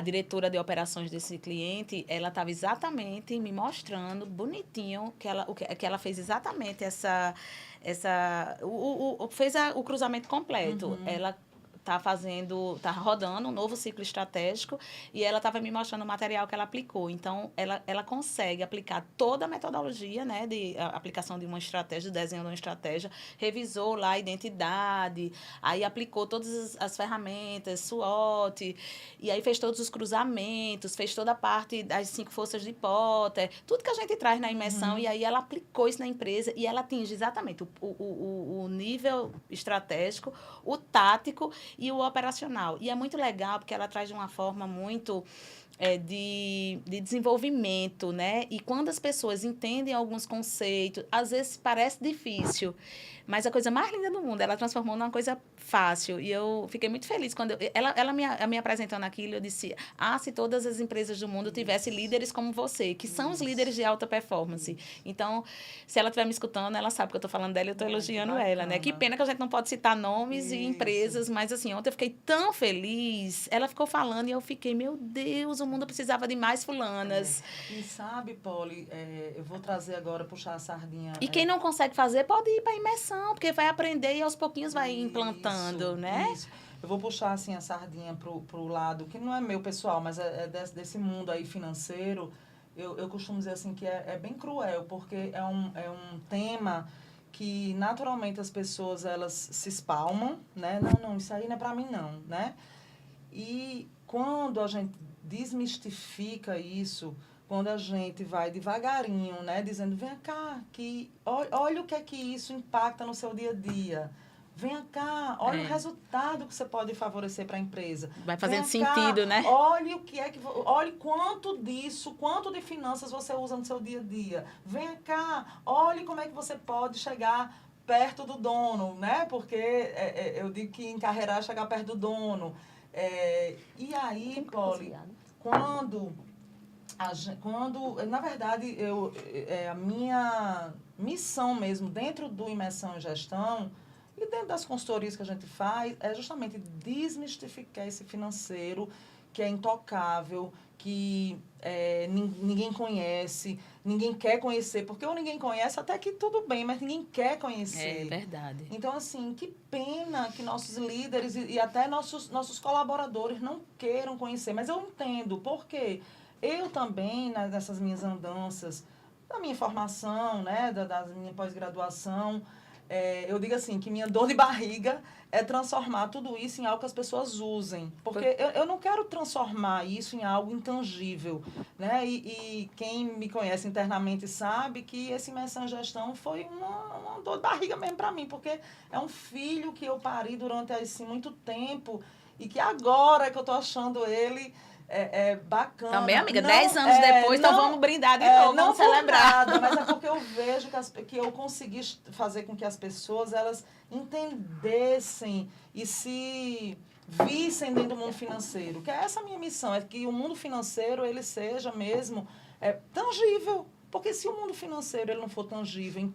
diretora de operações desse cliente, ela estava exatamente me mostrando bonitinho que ela fez exatamente fez o cruzamento completo. Ela tá rodando um novo ciclo estratégico e ela estava me mostrando o material que ela aplicou. Então, ela consegue aplicar toda a metodologia, né, de aplicação de uma estratégia, de desenho de uma estratégia, revisou lá a identidade, aí aplicou todas as ferramentas, SWOT, e aí fez todos os cruzamentos, fez toda a parte das 5 forças de Potter, tudo que a gente traz na imersão, e aí ela aplicou isso na empresa e ela atinge exatamente o nível estratégico, o tático e o operacional. E é muito legal porque ela traz de uma forma muito de desenvolvimento, né? E quando as pessoas entendem alguns conceitos, às vezes parece difícil, mas a coisa mais linda do mundo, ela transformou numa coisa fácil. E eu fiquei muito feliz quando ela me apresentando aquilo, eu disse, se todas as empresas do mundo tivessem líderes como você, que são os líderes de alta performance. Então, se ela estiver me escutando, ela sabe que eu estou falando dela e eu estou elogiando ela, né? Que pena que a gente não pode citar nomes e empresas, mas assim, ontem eu fiquei tão feliz. Ela ficou falando e eu fiquei, meu Deus, o mundo precisava de mais fulanas. E sabe, Poli, eu vou trazer agora, puxar a sardinha. E quem não consegue fazer pode ir para a imersão, porque vai aprender e aos pouquinhos vai implantando, né? Isso. Eu vou puxar assim a sardinha pro lado, que não é meu pessoal, mas desse mundo aí financeiro. Eu costumo dizer assim que é bem cruel, porque é um tema que naturalmente as pessoas elas se espalmam, né? Não, isso aí não é para mim não, né? E quando a gente desmistifica isso, quando a gente vai devagarinho, né, dizendo, vem cá, olha o que é que isso impacta no seu dia a dia. Vem cá, olha o resultado que você pode favorecer para a empresa. Vai fazendo sentido, né? Olhe olhe quanto de finanças você usa no seu dia a dia. Vem cá, olhe como é que você pode chegar perto do dono, né? Porque eu digo que encarreirar é chegar perto do dono. E aí, Poli, quando, na verdade, a minha missão mesmo, dentro do Imersão em Gestão, e dentro das consultorias que a gente faz, é justamente desmistificar esse financeiro que é intocável, que ninguém conhece, ninguém quer conhecer, porque ou ninguém conhece, até que tudo bem, mas ninguém quer conhecer. É verdade. Então, assim, que pena que nossos líderes e até nossos colaboradores não queiram conhecer, mas eu entendo, porque eu também, nessas minhas andanças, da minha formação, né, da minha pós-graduação, eu digo assim, que minha dor de barriga é transformar tudo isso em algo que as pessoas usem. Porque eu não quero transformar isso em algo intangível, né? E quem me conhece internamente sabe que esse Imersão em Gestão foi uma dor de barriga mesmo para mim, porque é um filho que eu pari durante assim, muito tempo e que agora que eu estou achando ele bacana. Também, amiga, 10 anos depois, então vamos brindar de novo, vamos celebrar. Nada, mas é porque eu vejo que eu consegui fazer com que as pessoas elas entendessem e se vissem dentro do mundo financeiro. Que é essa a minha missão, é que o mundo financeiro ele seja mesmo tangível. Porque se o mundo financeiro ele não for tangível em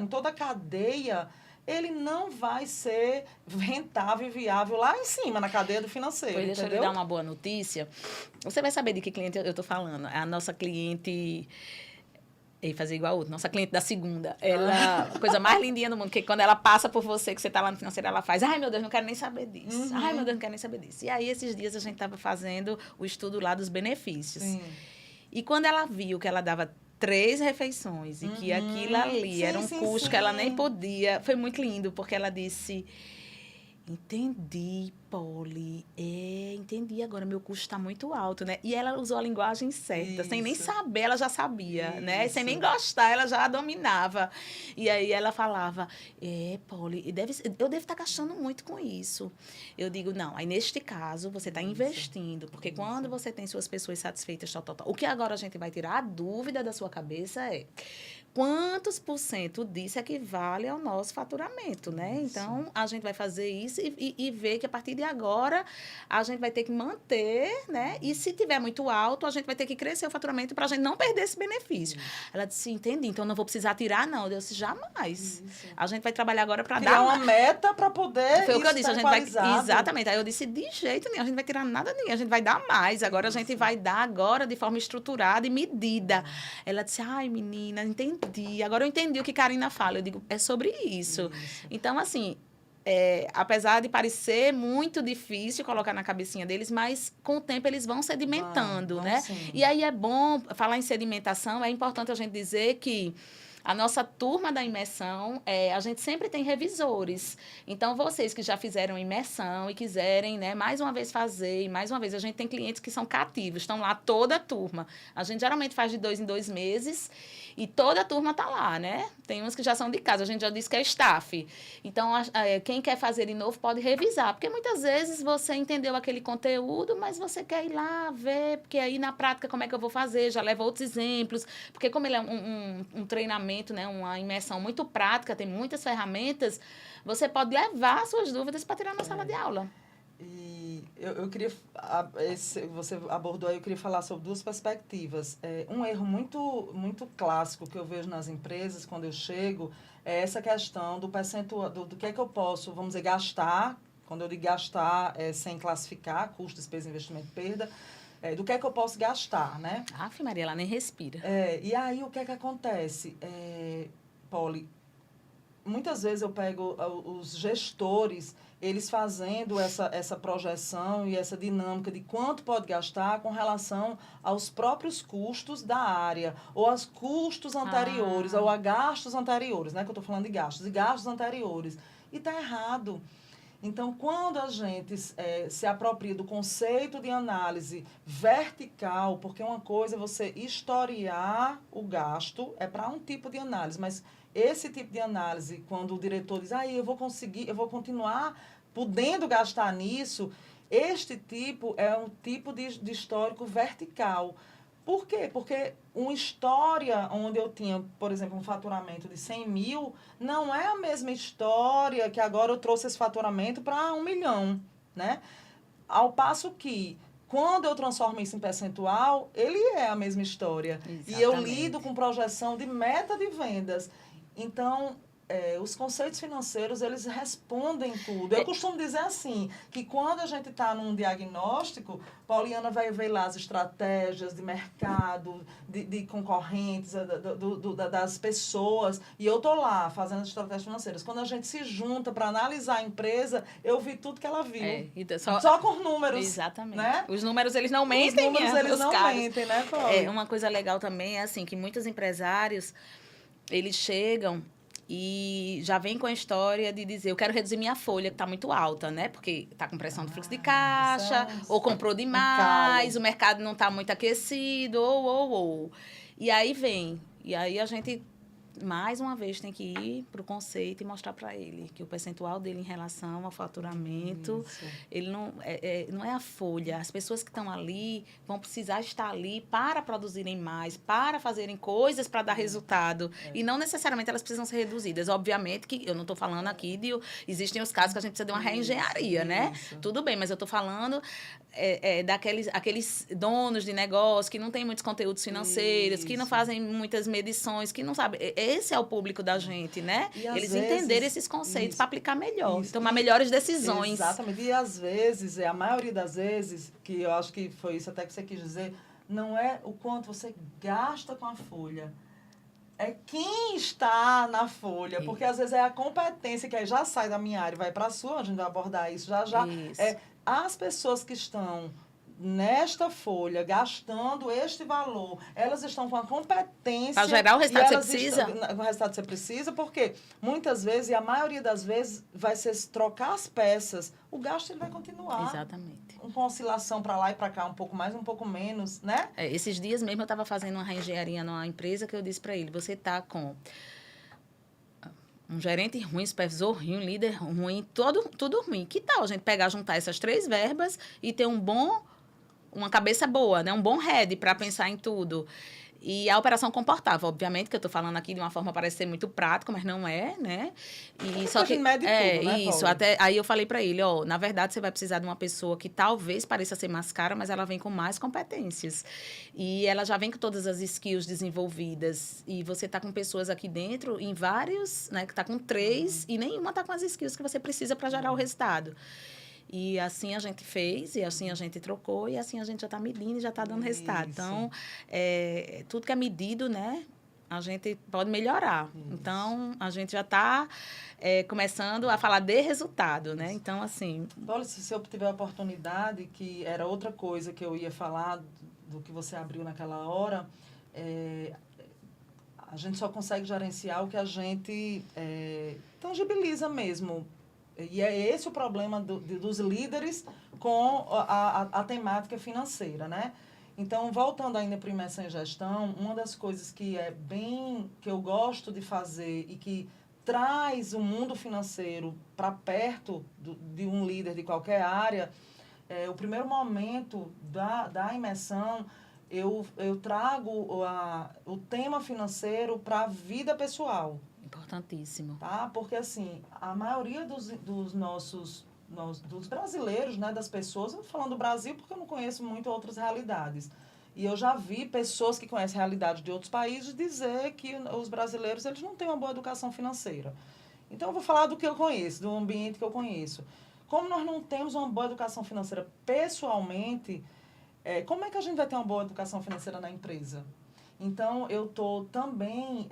toda a cadeia, ele não vai ser rentável e viável lá em cima, na cadeia do financeiro. Pois deixa eu lhe dar uma boa notícia. Você vai saber de que cliente eu estou falando. A nossa cliente... E fazer igual a outra. Nossa cliente da segunda. Ela, a coisa mais lindinha do mundo, que quando ela passa por você, que você está lá no financeiro, ela faz, ai, meu Deus, não quero nem saber disso. Ai, meu Deus, não quero nem saber disso. E aí, esses dias, a gente estava fazendo o estudo lá dos benefícios. Sim. E quando ela viu que ela dava 3 refeições e que aquilo ali era um custo que ela nem podia. Foi muito lindo, porque ela disse, entendi Polly, entendi agora, meu custo está muito alto, né? E ela usou a linguagem certa, sem nem saber, ela já sabia, né? Sem nem gostar, ela já dominava. E aí ela falava, Polly, eu devo estar gastando muito com isso. Eu digo, não, aí neste caso, você está investindo, porque quando você tem suas pessoas satisfeitas, o que agora a gente vai tirar a dúvida da sua cabeça é quantos por cento disso equivale ao nosso faturamento, né? Isso. Então, a gente vai fazer isso e ver que a partir de agora a gente vai ter que manter, né? E se tiver muito alto, a gente vai ter que crescer o faturamento para a gente não perder esse benefício. Isso. Ela disse, entendi, então não vou precisar tirar, não. Eu disse, jamais. Isso. A gente vai trabalhar agora para dar uma meta para poder. Foi o que eu disse, a gente vai. Exatamente. Aí eu disse, de jeito nenhum, a gente vai tirar nada nenhum, a gente vai dar mais. Agora a gente vai dar agora de forma estruturada e medida. Ela disse, ai, menina, entendi. Agora eu entendi o que Karina fala. Eu digo, é sobre isso. Então, assim, apesar de parecer muito difícil colocar na cabecinha deles, mas com o tempo eles vão sedimentando, né? Sim. E aí é bom falar em sedimentação, é importante a gente dizer que a nossa turma da imersão, a gente sempre tem revisores. Então, vocês que já fizeram imersão e quiserem, né, mais uma vez fazer, e mais uma vez, a gente tem clientes que são cativos, estão lá toda a turma. A gente geralmente faz de 2 em 2 meses e toda a turma está lá, né? Tem uns que já são de casa, a gente já disse que é staff. Então, quem quer fazer de novo pode revisar, porque muitas vezes você entendeu aquele conteúdo, mas você quer ir lá ver, porque aí na prática como é que eu vou fazer, já leva outros exemplos, porque como ele é um treinamento, né, uma imersão muito prática, tem muitas ferramentas, você pode levar suas dúvidas para tirar na sala de aula. E eu queria, você abordou aí, eu queria falar sobre 2 perspectivas. Um erro muito clássico que eu vejo nas empresas, quando eu chego, é essa questão do percentual, do que é que eu posso, vamos dizer, gastar, quando eu digo gastar, sem classificar, custo, despesa, investimento, perda, do que é que eu posso gastar, né? Aff, Maria, ela nem respira. E aí, o que é que acontece? Polly, muitas vezes eu pego os gestores, eles fazendo essa projeção e essa dinâmica de quanto pode gastar com relação aos próprios custos da área, ou aos custos anteriores, ou a gastos anteriores, né? Que eu estou falando de gastos, e gastos anteriores. E está errado. Então, quando a gente se apropria do conceito de análise vertical, porque uma coisa é você historiar o gasto, é para um tipo de análise, mas esse tipo de análise, quando o diretor diz, eu vou continuar podendo gastar nisso, este tipo é um tipo de histórico vertical. Por quê? Porque uma história onde eu tinha, por exemplo, um faturamento de 100 mil, não é a mesma história que agora eu trouxe esse faturamento para 1 milhão, né? Ao passo que, quando eu transformo isso em percentual, ele é a mesma história. Exatamente. E eu lido com projeção de meta de vendas. Então, os conceitos financeiros, eles respondem tudo. Eu costumo dizer assim, que quando a gente está num diagnóstico, Pauliana vai ver lá as estratégias de mercado, de concorrentes, das pessoas, e eu estou lá fazendo as estratégias financeiras. Quando a gente se junta para analisar a empresa, eu vi tudo que ela viu. Só com números. Exatamente. Né? Os números, eles não mentem. Os números, eles não mentem, né, Paulo? Uma coisa legal também é assim, que muitos empresários, eles chegam e já vem com a história de dizer, eu quero reduzir minha folha, que está muito alta, né? Porque está com pressão do fluxo de caixa, ou comprou demais, o mercado não está muito aquecido, ou. E aí e aí a gente, mais uma vez, tem que ir para o conceito e mostrar para ele que o percentual dele em relação ao faturamento, ele não é a folha. As pessoas que estão ali vão precisar estar ali para produzirem mais, para fazerem coisas para dar resultado. E não necessariamente elas precisam ser reduzidas. Obviamente que eu não estou falando aqui existem os casos que a gente precisa de uma reengenharia, né? Tudo bem, mas eu estou falando aqueles donos de negócio que não têm muitos conteúdos financeiros, que não fazem muitas medições, que não sabem. Esse é o público da gente, né? Eles entenderem esses conceitos para aplicar melhor, tomar melhores decisões. Exatamente. E às vezes, a maioria das vezes, que eu acho que foi isso até que você quis dizer, não é o quanto você gasta com a folha. É quem está na folha. Porque às vezes é a competência que aí já sai da minha área e vai para a sua, a gente vai abordar isso já. As pessoas que estão nesta folha, gastando este valor, elas estão com a competência... Para gerar o resultado que você precisa. O resultado que você precisa, porque muitas vezes, e a maioria das vezes, vai ser trocar as peças. O gasto ele vai continuar. Exatamente. Com oscilação para lá e para cá, um pouco mais, um pouco menos, né? Esses dias mesmo eu estava fazendo uma reengenharia numa empresa que eu disse para ele, você está com um gerente ruim, supervisor ruim, um líder ruim, tudo ruim. Que tal a gente juntar essas 3 verbas e ter uma cabeça boa, né? Um bom head para pensar em tudo. E a operação comportava, obviamente, que eu estou falando aqui de uma forma parece ser muito prática, mas não é, né? E só que mede tudo, né, isso, até aí eu falei para ele, na verdade você vai precisar de uma pessoa que talvez pareça ser mais cara, mas ela vem com mais competências. E ela já vem com todas as skills desenvolvidas. E você está com pessoas aqui dentro em vários, né, que está com 3 e nenhuma está com as skills que você precisa para gerar o resultado. E assim a gente fez, e assim a gente trocou, e assim a gente já está medindo e já está dando resultado. Então, tudo que é medido, né, a gente pode melhorar. Isso. Então, a gente já está começando a falar de resultado, né? Então, assim... Olha, se eu tiver a oportunidade, que era outra coisa que eu ia falar do que você abriu naquela hora, a gente só consegue gerenciar o que a gente tangibiliza mesmo. E é esse o problema dos líderes com a temática financeira, né? Então, voltando ainda para a imersão em gestão, uma das coisas que que eu gosto de fazer e que traz o mundo financeiro para perto de um líder de qualquer área, o primeiro momento da imersão, eu trago o tema financeiro para a vida pessoal. Importantíssimo. Tá? Porque, assim, a maioria dos brasileiros, né, das pessoas, eu estou falando do Brasil porque eu não conheço muito outras realidades. E eu já vi pessoas que conhecem realidades de outros países dizer que os brasileiros eles não têm uma boa educação financeira. Então, eu vou falar do que eu conheço, do ambiente que eu conheço. Como nós não temos uma boa educação financeira pessoalmente, como é que a gente vai ter uma boa educação financeira na empresa? Então, eu estou também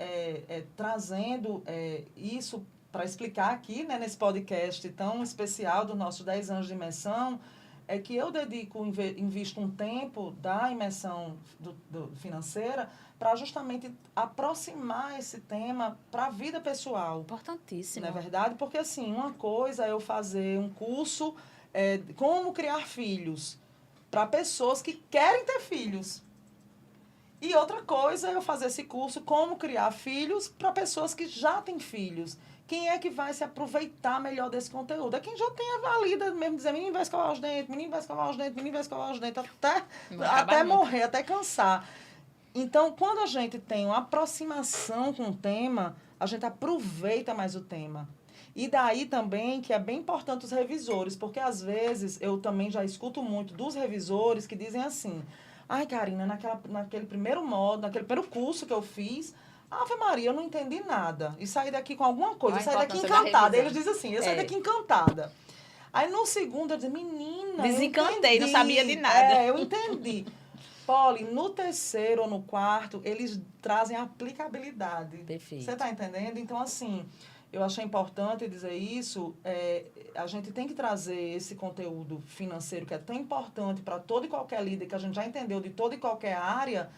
trazendo isso para explicar aqui, né, nesse podcast tão especial dos nossos 10 anos de imersão, que eu invisto um tempo da imersão financeira para justamente aproximar esse tema para a vida pessoal. Importantíssimo. Não é verdade? Porque, assim, uma coisa é eu fazer um curso como criar filhos para pessoas que querem ter filhos. E outra coisa é eu fazer esse curso como criar filhos para pessoas que já têm filhos. Quem é que vai se aproveitar melhor desse conteúdo? É quem já tem a valida mesmo, dizer, menino vai escovar os dentes, menino vai escovar os dentes, menino vai escovar os dentes, até morrer, até cansar. Então, quando a gente tem uma aproximação com o tema, a gente aproveita mais o tema. E daí também que é bem importante os revisores, porque às vezes eu também já escuto muito dos revisores que dizem assim... Ai, Karina, naquele primeiro módulo, naquele primeiro curso que eu fiz, Ave Maria, eu não entendi nada. E saí daqui com alguma coisa, eu saí daqui encantada. Eles dizem assim, eu saí daqui encantada. Aí no segundo eu disse, menina, desencantei, não sabia de nada. Eu entendi. Poli, no terceiro ou no quarto, eles trazem aplicabilidade. Perfeito. Você está entendendo? Então, assim... Eu achei importante dizer isso, a gente tem que trazer esse conteúdo financeiro que é tão importante para todo e qualquer líder, que a gente já entendeu de toda e qualquer área,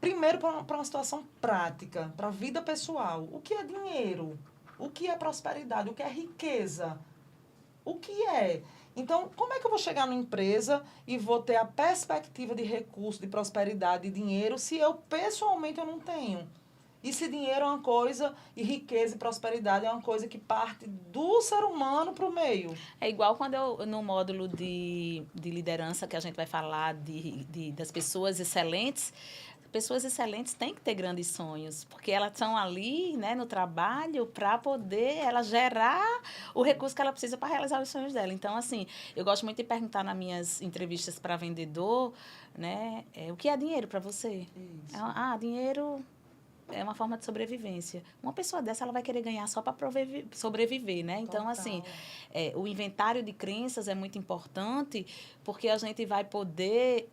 primeiro para uma situação prática, para a vida pessoal. O que é dinheiro? O que é prosperidade? O que é riqueza? O que é? Então, como é que eu vou chegar numa empresa e vou ter a perspectiva de recurso, de prosperidade, de dinheiro, se eu pessoalmente eu não tenho? E se dinheiro é uma coisa, e riqueza e prosperidade é uma coisa que parte do ser humano para o meio. É igual quando no módulo de liderança, que a gente vai falar das pessoas excelentes têm que ter grandes sonhos, porque elas estão ali, né, no trabalho para poder ela gerar o recurso que ela precisa para realizar os sonhos dela. Então, assim, eu gosto muito de perguntar nas minhas entrevistas para vendedor, né, o que é dinheiro para você? Isso. Dinheiro... é uma forma de sobrevivência. Uma pessoa dessa, ela vai querer ganhar só para sobreviver, né? Então, Total. assim, o inventário de crenças é muito importante porque a gente vai poder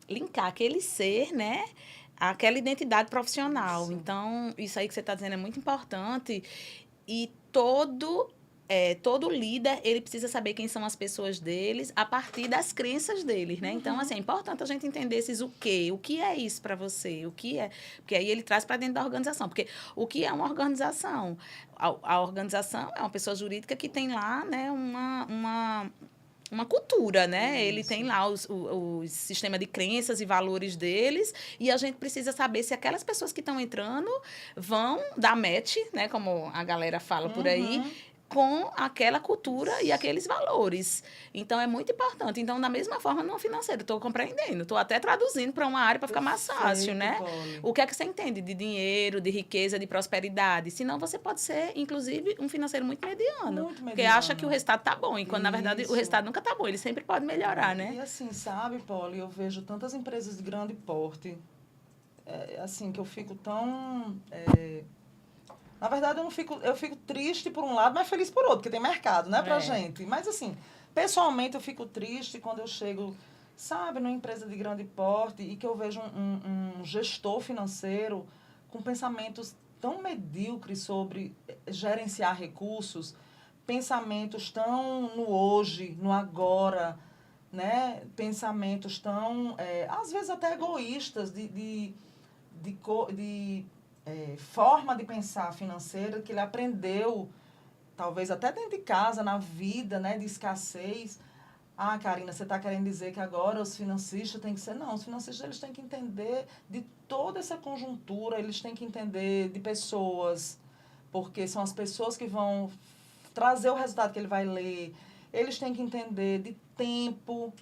linkar aquele ser, né? Aquela identidade profissional. Isso. Então, isso aí que você está dizendo é muito importante. E todo todo líder, ele precisa saber quem são as pessoas deles a partir das crenças deles, né? Então, assim, é importante a gente entender esses o que é isso para você, o que é... Porque aí ele traz para dentro da organização. Porque o que é uma organização? A organização é uma pessoa jurídica que tem lá, né, uma cultura, né? Isso. Ele tem lá o sistema de crenças e valores deles, e a gente precisa saber se aquelas pessoas que estão entrando vão dar match, né? Como a galera fala por aí, com aquela cultura e aqueles valores. Então, é muito importante. Então, da mesma forma, no financeiro, estou compreendendo, estou até traduzindo para uma área para ficar mais fácil, né? Polly. O que é que você entende de dinheiro, de riqueza, de prosperidade? Senão, você pode ser, inclusive, um financeiro muito mediano. Muito Porque mediano. acha que o resultado tá bom, e quando, na verdade, o resultado nunca tá bom. Ele sempre pode melhorar, né? E assim, sabe, Polly, eu vejo tantas empresas de grande porte, assim, que eu fico tão... Na verdade, eu fico triste por um lado, mas feliz por outro, porque tem mercado, né, pra gente. Mas, assim, pessoalmente, eu fico triste quando eu chego, sabe, numa empresa de grande porte e que eu vejo um gestor financeiro com pensamentos tão medíocres sobre gerenciar recursos, pensamentos tão no hoje, no agora, né? Pensamentos tão, às vezes, até egoístas de forma de pensar financeira que ele aprendeu, talvez até dentro de casa, na vida, né, de escassez. Ah, Karina, você está querendo dizer que agora os financistas têm que ser... Não, os financistas eles têm que entender de toda essa conjuntura, eles têm que entender de pessoas, porque são as pessoas que vão trazer o resultado que ele vai ler. Eles têm que entender de tempo,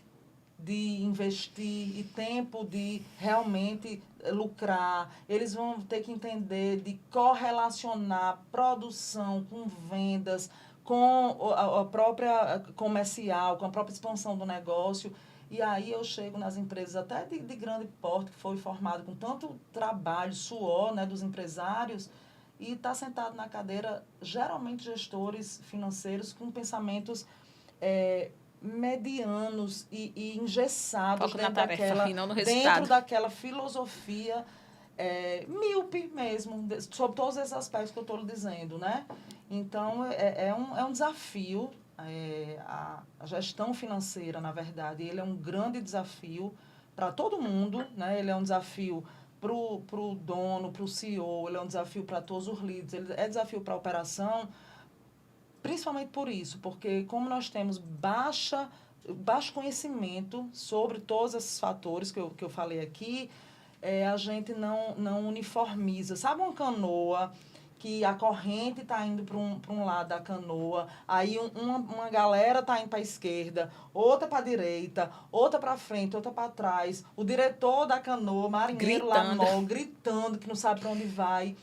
de investir e tempo de realmente lucrar. Eles vão ter que entender de correlacionar produção com vendas, com a própria comercial, com a própria expansão do negócio. E aí eu chego nas empresas até de grande porte, que foi formado com tanto trabalho, suor, né, dos empresários, e está sentado na cadeira, geralmente gestores financeiros com pensamentos medianos e engessados dentro daquela filosofia míope mesmo, sobre todos esses aspectos que eu estou lhe dizendo, né? Então, é um desafio, a gestão financeira, na verdade, ele é um grande desafio para todo mundo, né? Ele é um desafio para o dono, para o CEO, ele é um desafio para todos os líderes, ele é desafio para a operação, principalmente por isso, porque como nós temos baixo conhecimento sobre todos esses fatores que eu falei aqui, a gente não uniformiza. Sabe uma canoa que a corrente está indo para um lado da canoa, aí uma galera está indo para a esquerda, outra para a direita, outra para frente, outra para trás, o diretor da canoa, marinheiro lá no mar, gritando que não sabe para onde vai.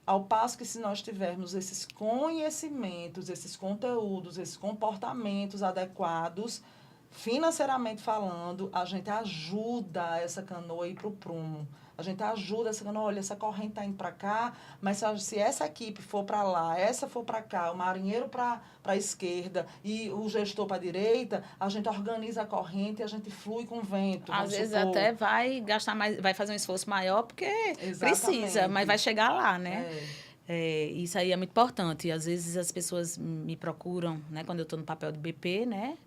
Ao passo que se nós tivermos esses conhecimentos, esses conteúdos, esses comportamentos adequados, financeiramente falando, a gente ajuda essa canoa a ir para o prumo. A gente ajuda essa canoa, olha, essa corrente está indo para cá, mas se essa equipe for para lá, essa for para cá, o marinheiro para a esquerda e o gestor para a direita, a gente organiza a corrente e a gente flui com o vento. Às vezes até vai gastar mais, vai fazer um esforço maior porque precisa, mas vai chegar lá, né? Isso aí é muito importante. Às vezes as pessoas me procuram, né, quando eu estou no papel de BP, né?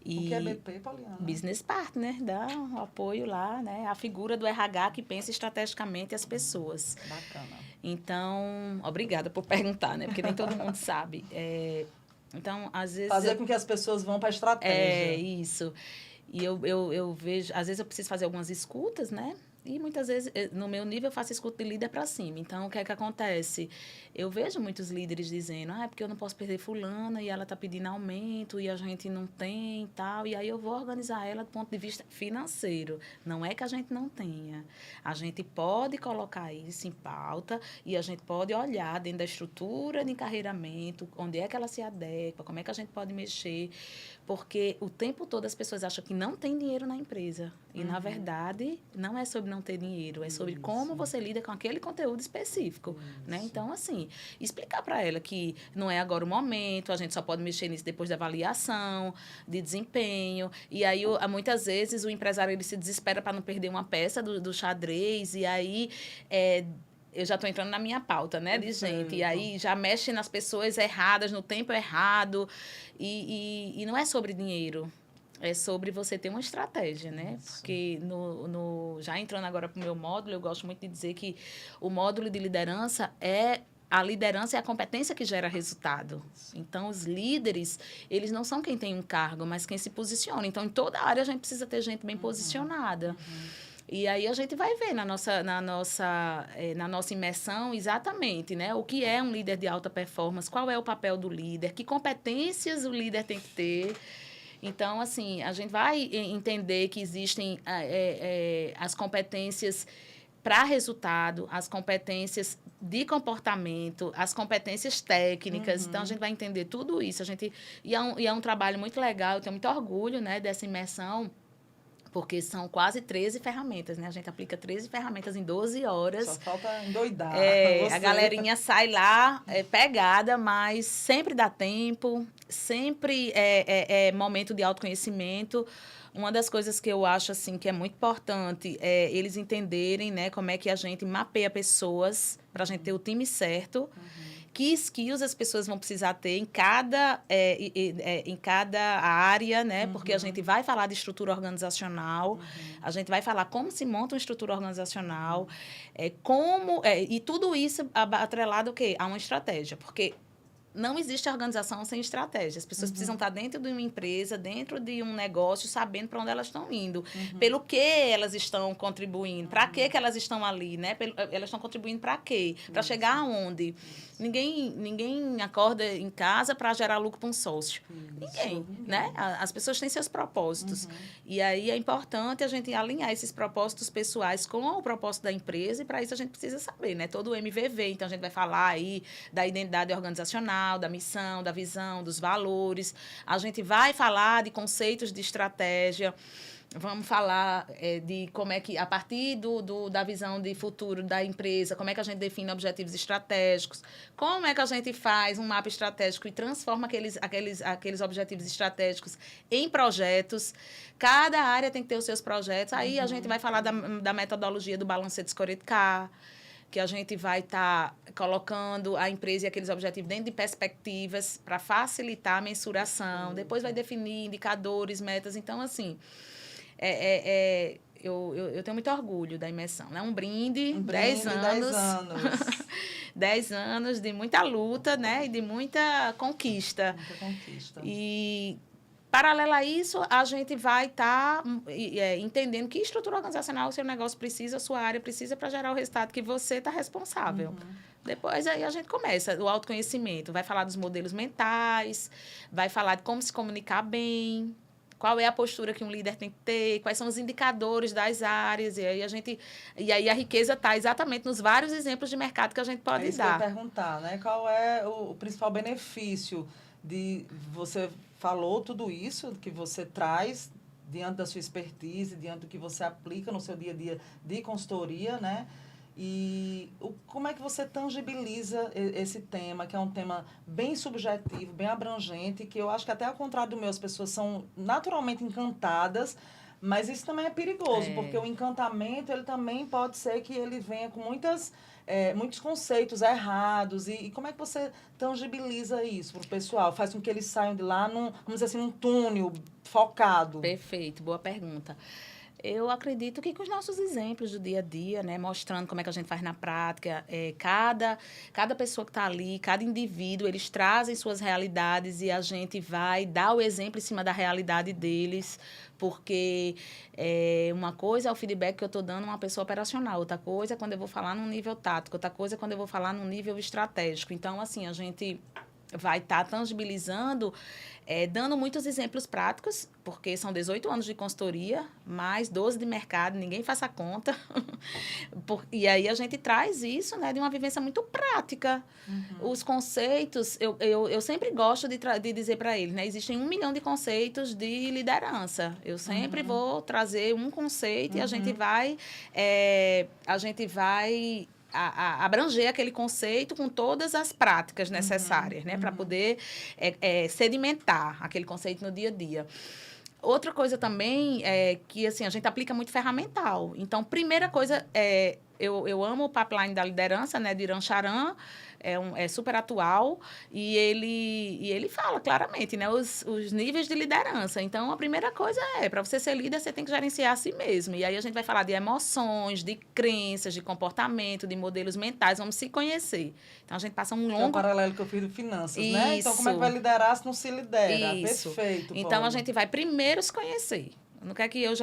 E o que é BP, Poliana? Business partner, dá um apoio lá, né? A figura do RH que pensa estrategicamente as pessoas. Bacana. Então, obrigada por perguntar, né? Porque nem todo mundo sabe. Então, às vezes... Fazer com que as pessoas vão para a estratégia. Isso. E eu vejo... Às vezes eu preciso fazer algumas escutas, né? E muitas vezes, no meu nível, eu faço escuta de líder para cima. Então, o que é que acontece? Eu vejo muitos líderes dizendo, é porque eu não posso perder fulana e ela está pedindo aumento e a gente não tem e tal. E aí eu vou organizar ela do ponto de vista financeiro. Não é que a gente não tenha. A gente pode colocar isso em pauta e a gente pode olhar dentro da estrutura de encarreiramento, onde é que ela se adequa, como é que a gente pode mexer. Porque o tempo todo as pessoas acham que não tem dinheiro na empresa. E, na verdade, não é sobre não ter dinheiro, é sobre como você lida com aquele conteúdo específico, né? Então, assim, explicar para ela que não é agora o momento, a gente só pode mexer nisso depois da avaliação, de desempenho, e aí, muitas vezes, o empresário ele se desespera para não perder uma peça do xadrez, e aí eu já estou entrando na minha pauta, né, de gente. E aí Perfeito. já mexe nas pessoas erradas, no tempo errado. E não é sobre dinheiro. É sobre você ter uma estratégia, né? Isso. Porque já entrando agora para o meu módulo, eu gosto muito de dizer que o módulo de liderança é a liderança é a competência que gera resultado. Então, os líderes, eles não são quem tem um cargo, mas quem se posiciona. Então, em toda área, a gente precisa ter gente bem posicionada. E aí a gente vai ver na nossa imersão exatamente, né? O que é um líder de alta performance, qual é o papel do líder, que competências o líder tem que ter. Então, assim, a gente vai entender que existem as competências para resultado, as competências de comportamento, as competências técnicas. Então, a gente vai entender tudo isso. E é um trabalho muito legal, eu tenho muito orgulho, né, dessa imersão, porque são quase 13 ferramentas, né? A gente aplica 13 ferramentas em 12 horas. Só falta endoidar A galerinha sai lá pegada, mas sempre dá tempo, sempre é momento de autoconhecimento. Uma das coisas que eu acho assim que é muito importante é eles entenderem, né, como é que a gente mapeia pessoas para a gente ter o time certo. Que skills as pessoas vão precisar ter em cada área, né? Porque a gente vai falar de estrutura organizacional, a gente vai falar como se monta uma estrutura organizacional, e tudo isso atrelado ao quê? A uma estratégia, porque não existe organização sem estratégia. As pessoas precisam estar dentro de uma empresa, dentro de um negócio, sabendo para onde elas estão indo. Pelo que elas estão contribuindo. Para que elas estão ali, né? Elas estão contribuindo para quê? Para chegar aonde? Ninguém acorda em casa para gerar lucro para um sócio. Ninguém, né? As pessoas têm seus propósitos. E aí é importante a gente alinhar esses propósitos pessoais com o propósito da empresa, e para isso a gente precisa saber, né? Todo o MVV. Então, a gente vai falar aí da identidade organizacional, da missão, da visão, dos valores. A gente vai falar de conceitos de estratégia. Vamos falar de como é que, a partir da visão de futuro da empresa, como é que a gente define objetivos estratégicos, como é que a gente faz um mapa estratégico e transforma aqueles objetivos estratégicos em projetos. Cada área tem que ter os seus projetos. Aí a gente vai falar da metodologia do Balanced Scorecard, que a gente vai estar colocando a empresa e aqueles objetivos dentro de perspectivas para facilitar a mensuração. Depois vai definir indicadores, metas. Então, assim, eu tenho muito orgulho da imersão. É um brinde, 10 anos. 10 anos. 10 anos de muita luta, né? E de muita conquista. Muita conquista. E, paralelo a isso, a gente vai estar entendendo que estrutura organizacional o seu negócio precisa, a sua área precisa para gerar o resultado que você está responsável. Depois aí a gente começa o autoconhecimento, vai falar dos modelos mentais, vai falar de como se comunicar bem, qual é a postura que um líder tem que ter, quais são os indicadores das áreas, e aí a riqueza está exatamente nos vários exemplos de mercado que a gente pode isso dar. Que eu ia perguntar, né? Qual é o principal benefício de você falou tudo isso que você traz diante da sua expertise, diante do que você aplica no seu dia a dia de consultoria, né? E como é que você tangibiliza esse tema, que é um tema bem subjetivo, bem abrangente, que eu acho que até ao contrário do meu, as pessoas são naturalmente encantadas, mas isso também é perigoso, porque o encantamento, ele também pode ser que ele venha com muitos conceitos errados. E como é que você tangibiliza isso para o pessoal? Faz com que eles saiam de lá vamos dizer assim, num túnel focado. Perfeito, boa pergunta. Eu acredito que com os nossos exemplos do dia a dia, né, mostrando como é que a gente faz na prática, cada pessoa que está ali, cada indivíduo, eles trazem suas realidades e a gente vai dar o exemplo em cima da realidade deles, porque uma coisa é o feedback que eu estou dando a uma pessoa operacional, outra coisa é quando eu vou falar num nível tático, outra coisa é quando eu vou falar num nível estratégico. Então, assim, a gente vai estar tangibilizando, dando muitos exemplos práticos, porque são 18 anos de consultoria, mais 12 de mercado, ninguém faça conta. E aí a gente traz isso, né, de uma vivência muito prática. Os conceitos, eu sempre gosto de dizer para eles, né, existem 1 milhão de conceitos de liderança. Eu sempre vou trazer um conceito e a gente vai abranger aquele conceito com todas as práticas necessárias, né, para poder sedimentar aquele conceito no dia a dia. Outra coisa também é que assim, a gente aplica muito ferramental. Então, primeira coisa, eu amo o pipeline da liderança, né, de Irã Charan, é super atual, e ele fala claramente, né, os níveis de liderança. Então, a primeira coisa para você ser líder, você tem que gerenciar a si mesmo. E aí a gente vai falar de emoções, de crenças, de comportamento, de modelos mentais, vamos se conhecer. Então, a gente passa um longo... É o paralelo que eu fiz de finanças, Isso. né? Então, como é que vai liderar se não se lidera? Isso. Perfeito, Então, Paula. a gente vai primeiro se conhecer. O que é que eu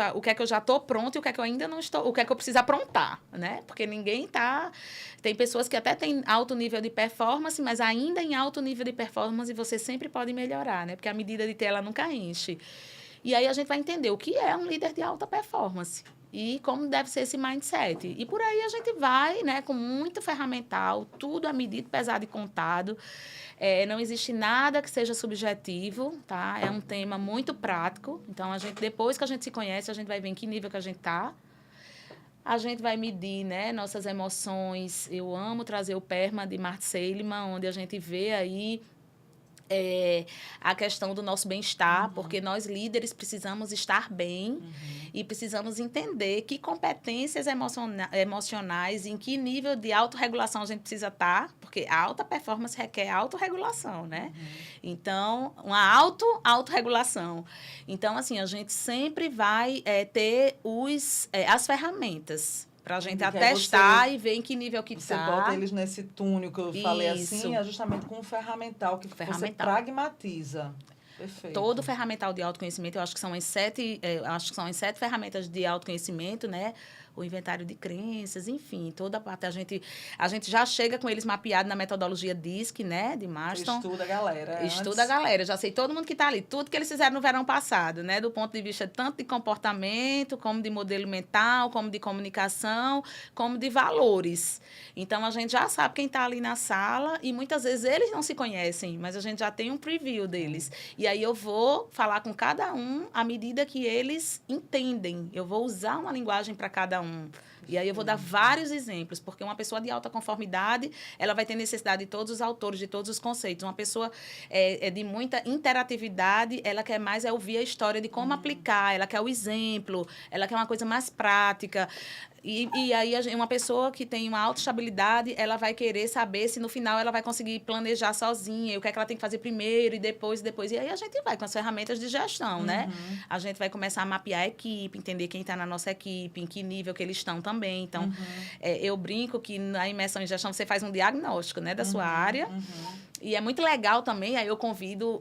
já estou pronto e o que é que eu ainda não estou, o que é que eu preciso aprontar, né? Porque ninguém tá... Tem pessoas que até têm alto nível de performance, mas ainda em alto nível de performance você sempre pode melhorar, né? Porque a medida de tela nunca enche. E aí a gente vai entender o que é um líder de alta performance e como deve ser esse mindset. E por aí a gente vai, né, com muito ferramental, tudo a medido, pesado e contado. Não existe nada que seja subjetivo, tá? É um tema muito prático. Então, depois que a gente se conhece, a gente vai ver em que nível que a gente está. A gente vai medir, né, nossas emoções. Eu amo trazer o PERMA de Mart Seligman, onde a gente vê aí a questão do nosso bem-estar, porque nós líderes precisamos estar bem e precisamos entender que competências emocionais, em que nível de autorregulação a gente precisa estar, porque a alta performance requer autorregulação, né? Então, uma autorregulação. Então, assim, a gente sempre vai ter as ferramentas para a gente atestar e ver em que nível que está. Você bota eles nesse túnel que eu falei assim, Isso. justamente com um ferramental que você pragmatiza. Perfeito. Todo ferramental de autoconhecimento, eu acho que são as 7 ferramentas de autoconhecimento, né? O inventário de crenças, enfim, toda a parte. A gente já chega com eles mapeado na metodologia DISC, né? De Marston. Estuda a galera. Estuda a galera. Já sei todo mundo que está ali, tudo que eles fizeram no verão passado, né? Do ponto de vista tanto de comportamento, como de modelo mental, como de comunicação, como de valores. Então, a gente já sabe quem está ali na sala e muitas vezes eles não se conhecem, mas a gente já tem um preview deles. E aí eu vou falar com cada um à medida que eles entendem. Eu vou usar uma linguagem para cada um. E aí eu vou dar vários exemplos, porque uma pessoa de alta conformidade, ela vai ter necessidade de todos os autores, de todos os conceitos. Uma pessoa de muita interatividade, ela quer mais ouvir a história de como aplicar, ela quer o exemplo, ela quer uma coisa mais prática. E aí, uma pessoa que tem uma alta estabilidade, ela vai querer saber se no final ela vai conseguir planejar sozinha, o que é que ela tem que fazer primeiro e depois. E aí a gente vai com as ferramentas de gestão, né? A gente vai começar a mapear a equipe, entender quem está na nossa equipe, em que nível que eles estão também. Então, eu brinco que na imersão em gestão você faz um diagnóstico, né, da sua área. E é muito legal também, aí eu convido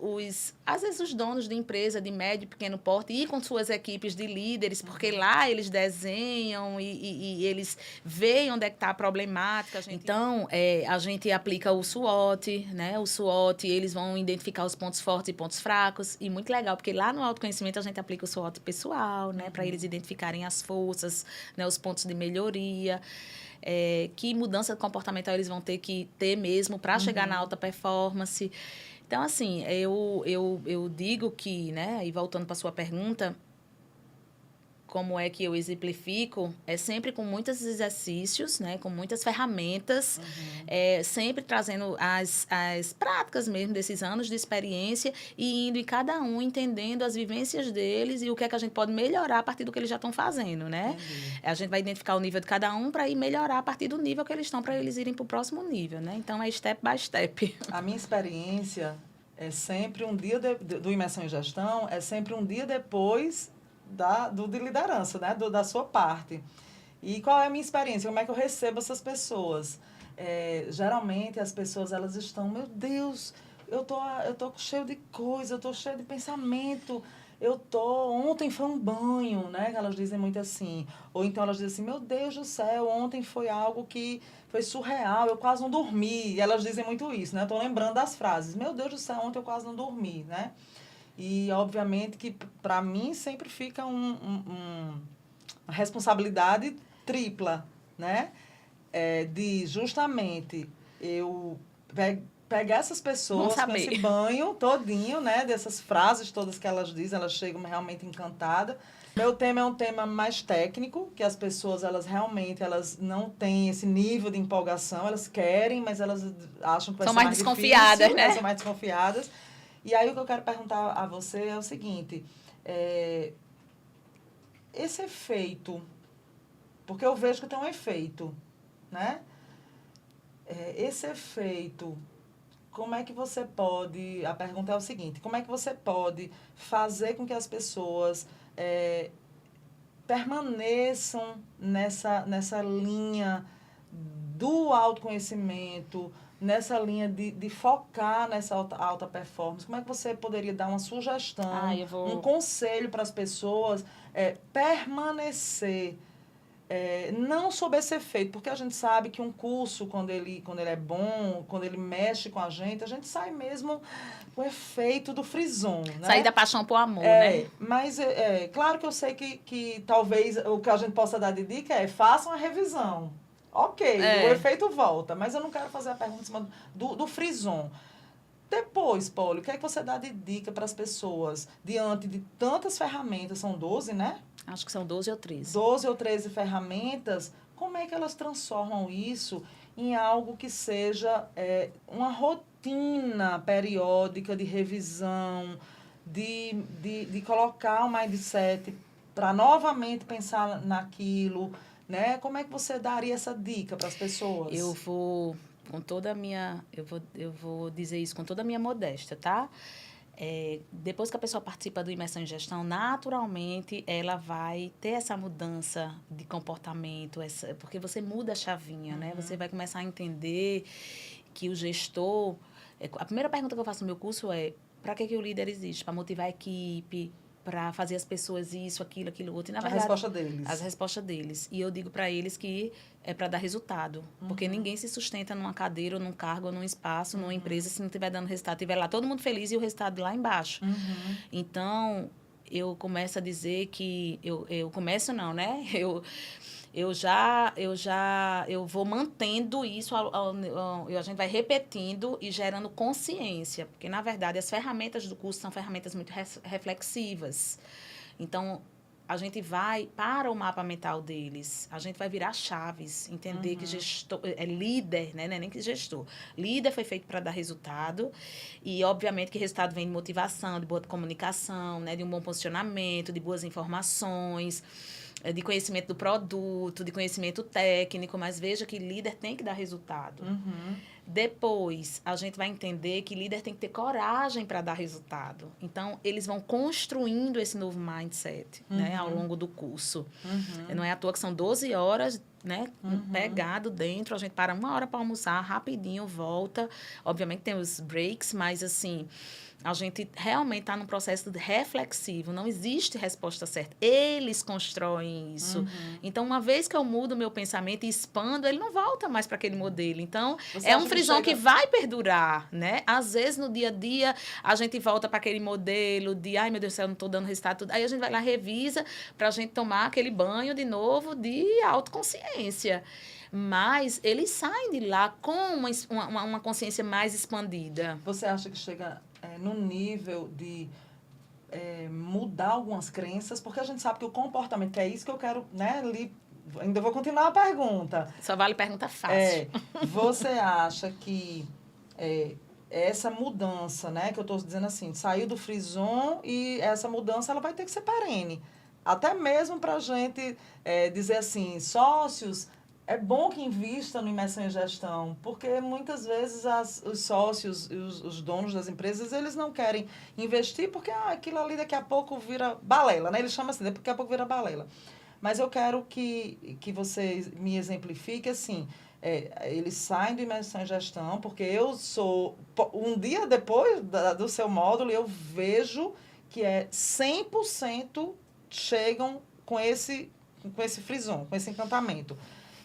às vezes os donos de empresa de médio e pequeno porte ir com suas equipes de líderes, porque lá eles desenham e eles veem onde é que está a problemática. Então, a gente aplica o SWOT, né? O SWOT, eles vão identificar os pontos fortes e pontos fracos. E muito legal, porque lá no autoconhecimento a gente aplica o SWOT pessoal, né? Para eles identificarem as forças, né? Os pontos de melhoria. Que mudança comportamental eles vão ter que ter mesmo para chegar na alta performance. Então, assim, eu digo que, né, e voltando para a sua pergunta, como é que eu exemplifico, sempre com muitos exercícios, né, com muitas ferramentas, sempre trazendo as práticas mesmo desses anos de experiência e indo em cada um, entendendo as vivências deles e o que é que a gente pode melhorar a partir do que eles já estão fazendo, né? A gente vai identificar o nível de cada um para ir melhorar a partir do nível que eles estão, para eles irem para o próximo nível, né? Então, é step by step. A minha experiência é sempre um dia do Imersão em Gestão, é sempre um dia depois de liderança, né? Da sua parte. E qual é a minha experiência? Como é que eu recebo essas pessoas? Geralmente, as pessoas, elas estão, meu Deus, eu tô cheio de coisa, eu tô cheio de pensamento, ontem foi um banho, né? Que elas dizem muito assim. Ou então elas dizem assim, meu Deus do céu, ontem foi algo que foi surreal, eu quase não dormi. E elas dizem muito isso, né? Eu tô lembrando das frases, meu Deus do céu, ontem eu quase não dormi, né? E, obviamente, que para mim sempre fica uma responsabilidade tripla, né? De justamente eu pegar essas pessoas com esse banho todinho, né? Dessas frases todas que elas dizem, elas chegam realmente encantadas. Meu tema é um tema mais técnico, que as pessoas, elas não têm esse nível de empolgação, elas querem, mas elas acham que vai ser mais desconfiadas, difícil, né? São mais desconfiadas. E aí o que eu quero perguntar a você é o seguinte, esse efeito, porque eu vejo que tem um efeito, né? Esse efeito, como é que você pode... A pergunta é o seguinte, como é que você pode fazer com que as pessoas permaneçam nessa linha do autoconhecimento, nessa linha de focar nessa alta performance? Como é que você poderia dar uma sugestão, um conselho para as pessoas permanecer, não sob esse efeito, porque a gente sabe que um curso, quando ele é bom, quando ele mexe com a gente sai mesmo com o efeito do frisson, né? Sair da paixão pro amor, né? Mas claro que eu sei que talvez o que a gente possa dar de dica faça uma revisão. Ok, o efeito volta, mas eu não quero fazer a pergunta em cima do frisson. Depois, Paulo, o que é que você dá de dica para as pessoas diante de tantas ferramentas? São 12, né? Acho que são 12 ou 13. 12 ou 13 ferramentas. Como é que elas transformam isso em algo que seja uma rotina periódica de revisão, de colocar o mindset para novamente pensar naquilo, né? Como é que você daria essa dica para as pessoas? Eu vou dizer isso com toda a minha modéstia, tá? Depois que a pessoa participa do Imersão em Gestão, naturalmente ela vai ter essa mudança de comportamento, porque você muda a chavinha, né? Você vai começar a entender que o gestor... A primeira pergunta que eu faço no meu curso é: para que o líder existe? Para motivar a equipe, para fazer as pessoas isso, aquilo, outro. E, na verdade, resposta deles. As respostas deles. E eu digo para eles que é para dar resultado. Porque ninguém se sustenta numa cadeira, ou num cargo, ou num espaço, numa empresa, se não estiver dando resultado. Estiver lá todo mundo feliz e o resultado lá embaixo. Então, eu começo a dizer que... Eu começo não, né? Eu vou mantendo isso, a gente vai repetindo e gerando consciência, porque, na verdade, as ferramentas do curso são ferramentas muito reflexivas. Então, a gente vai para o mapa mental deles, a gente vai virar chaves, entender que gestor é líder, né? Não é nem que gestor. Líder foi feito para dar resultado e, obviamente, que resultado vem de motivação, de boa comunicação, né? De um bom posicionamento, de boas informações, de conhecimento do produto, de conhecimento técnico, mas veja que líder tem que dar resultado. Depois, a gente vai entender que líder tem que ter coragem para dar resultado. Então, eles vão construindo esse novo mindset, né, ao longo do curso. Não é à toa que são 12 horas, né, pegado dentro, a gente para 1 hora para almoçar, rapidinho, volta. Obviamente tem os breaks, mas assim... A gente realmente está num processo reflexivo, não existe resposta certa. Eles constroem isso. Então, uma vez que eu mudo o meu pensamento e expando, ele não volta mais para aquele modelo. Então, é um frisson que vai perdurar, né? Às vezes, no dia a dia, a gente volta para aquele modelo de, ai, meu Deus do céu, não estou dando resultado. Tudo. Aí a gente vai lá, revisa, para a gente tomar aquele banho de novo de autoconsciência. Mas eles saem de lá com uma consciência mais expandida. Você acha que chega no nível de mudar algumas crenças? Porque a gente sabe que o comportamento, que é isso que eu quero, né, ainda vou continuar a pergunta. Só vale pergunta fácil. Você acha que essa mudança, né, que eu estou dizendo assim, saiu do frisson e essa mudança ela vai ter que ser perene. Até mesmo para a gente dizer assim, sócios... É bom que invista no Imersão em Gestão, porque muitas vezes os sócios e os donos das empresas, eles não querem investir porque aquilo ali daqui a pouco vira balela, né? Eles chamam assim, daqui a pouco vira balela. Mas eu quero que você me exemplifique assim, eles saem do Imersão em Gestão, porque eu sou, um dia depois do seu módulo, eu vejo que 100% chegam com esse frisson, com esse encantamento.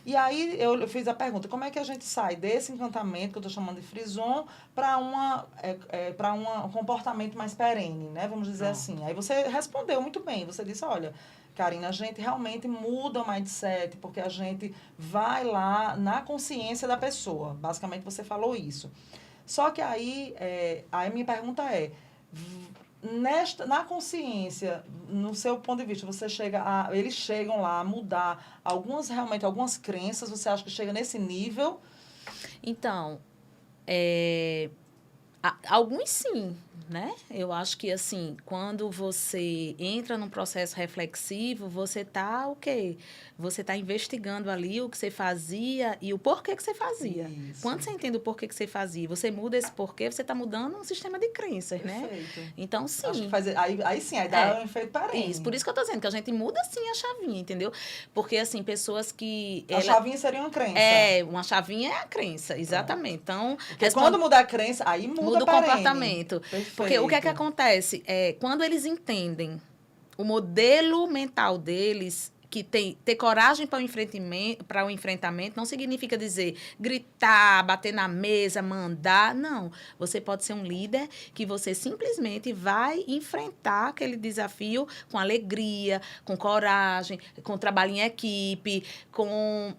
E aí eu fiz a pergunta, como é que a gente sai desse encantamento, que eu estou chamando de frisson, para um comportamento mais perene, né? Vamos dizer assim. Aí você respondeu muito bem, você disse, olha, Karina, a gente realmente muda o mindset, porque a gente vai lá na consciência da pessoa. Basicamente você falou isso. Só que aí a minha pergunta na consciência, no seu ponto de vista, eles chegam lá a mudar realmente algumas crenças, você acha que chega nesse nível? Então, Alguns sim, né? Eu acho que, assim, quando você entra num processo reflexivo, você está o quê? Você está investigando ali o que você fazia e o porquê que você fazia. Isso. Quando você entende o porquê que você fazia, você muda esse porquê, você está mudando um sistema de crenças, né? Perfeito. Então, sim. Acho que aí sim, aí dá um efeito perene. Isso, por isso que eu estou dizendo que a gente muda, sim, a chavinha, entendeu? Porque, assim, pessoas que... A chavinha seria uma crença. Uma chavinha é a crença, exatamente. Então, porque quando mudar a crença, aí muda o comportamento. Perfeito. Porque o que é que acontece? Quando eles entendem o modelo mental deles, que ter coragem para o enfrentamento não significa dizer gritar, bater na mesa, mandar. Não. Você pode ser um líder que você simplesmente vai enfrentar aquele desafio com alegria, com coragem, com trabalho em equipe, com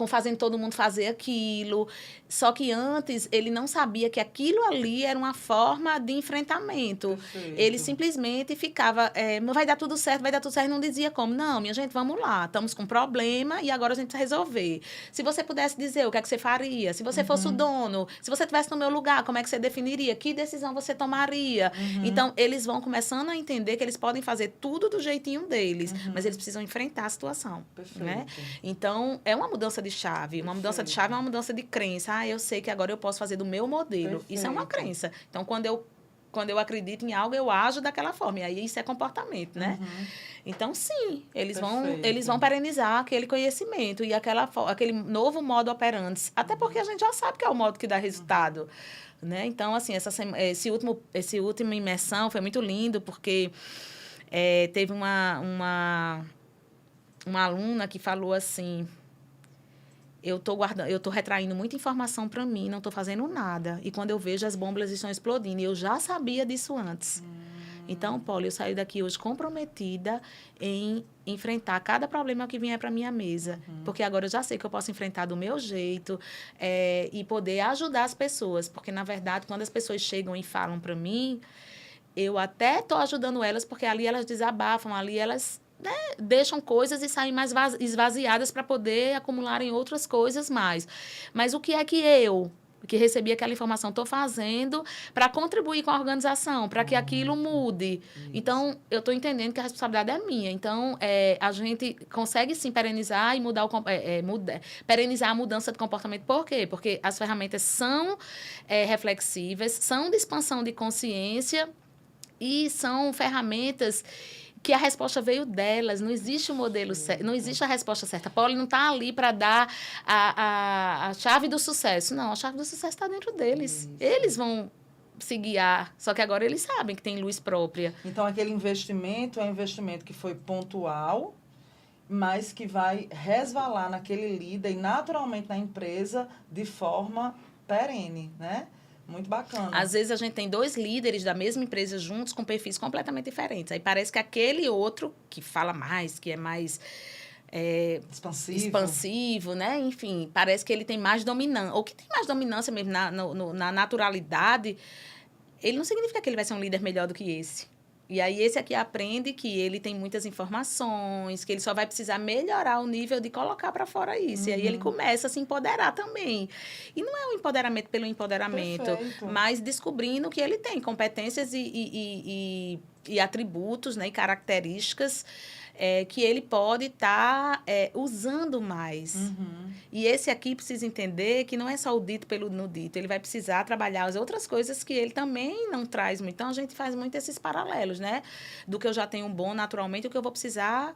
fazendo todo mundo fazer aquilo. Só que antes ele não sabia que aquilo ali era uma forma de enfrentamento. Perfeito. Ele simplesmente ficava, vai dar tudo certo, não dizia como. Não, minha gente, vamos lá, estamos com um problema e agora a gente precisa resolver. Se você pudesse dizer o que é que você faria, se você fosse o dono, se você estivesse no meu lugar, como é que você definiria? Que decisão você tomaria? Então, eles vão começando a entender que eles podem fazer tudo do jeitinho deles, mas eles precisam enfrentar a situação. Perfeito. Né? Então, é uma mudança de chave. Uma mudança de chave é uma mudança de crença. Eu sei que agora eu posso fazer do meu modelo. Perfeito. Isso é uma crença. Então, quando eu acredito em algo, eu ajo daquela forma. E aí, isso é comportamento, né? Então, sim, eles vão perenizar aquele conhecimento e aquele novo modo operandi. Até porque a gente já sabe que é o modo que dá resultado. Né? Então, assim, esse último imersão foi muito lindo, porque teve uma aluna que falou assim... Eu tô retraindo muita informação para mim, não estou fazendo nada. E quando eu vejo, as bombas estão explodindo. E eu já sabia disso antes. Então, Paulo, eu saí daqui hoje comprometida em enfrentar cada problema que vier para minha mesa. Porque agora eu já sei que eu posso enfrentar do meu jeito e poder ajudar as pessoas. Porque, na verdade, quando as pessoas chegam e falam para mim, eu até estou ajudando elas, porque ali elas desabafam, ali elas... deixam coisas e saem mais esvaziadas para poder acumularem outras coisas mais. Mas o que é que eu, que recebi aquela informação, estou fazendo para contribuir com a organização, para que aquilo mude? Então, eu estou entendendo que a responsabilidade é minha. Então, a gente consegue, sim, perenizar e perenizar a mudança de comportamento. Por quê? Porque as ferramentas são reflexivas, são de expansão de consciência e são ferramentas que a resposta veio delas, não existe o modelo certo, não existe a resposta certa. Paulo não está ali para dar a chave do sucesso. Não, a chave do sucesso está dentro deles. Isso. Eles vão se guiar, só que agora eles sabem que tem luz própria. Então, aquele investimento é um investimento que foi pontual, mas que vai resvalar naquele líder e naturalmente na empresa de forma perene, né? Muito bacana. Às vezes, a gente tem 2 líderes da mesma empresa juntos com perfis completamente diferentes. Aí parece que aquele outro que fala mais, que é mais expansivo, né? Enfim, parece que ele tem mais dominância. Ou que tem mais dominância mesmo na naturalidade. Ele não significa que ele vai ser um líder melhor do que esse. E aí, esse aqui aprende que ele tem muitas informações, que ele só vai precisar melhorar o nível de colocar para fora isso. E aí, ele começa a se empoderar também. E não é um empoderamento pelo empoderamento, Perfeito. mas descobrindo que ele tem competências e atributos, né, e características que ele pode estar usando mais. E esse aqui precisa entender que não é só o dito pelo no dito, ele vai precisar trabalhar as outras coisas que ele também não traz muito. Então, a gente faz muito esses paralelos, né? Do que eu já tenho bom naturalmente, o que eu vou precisar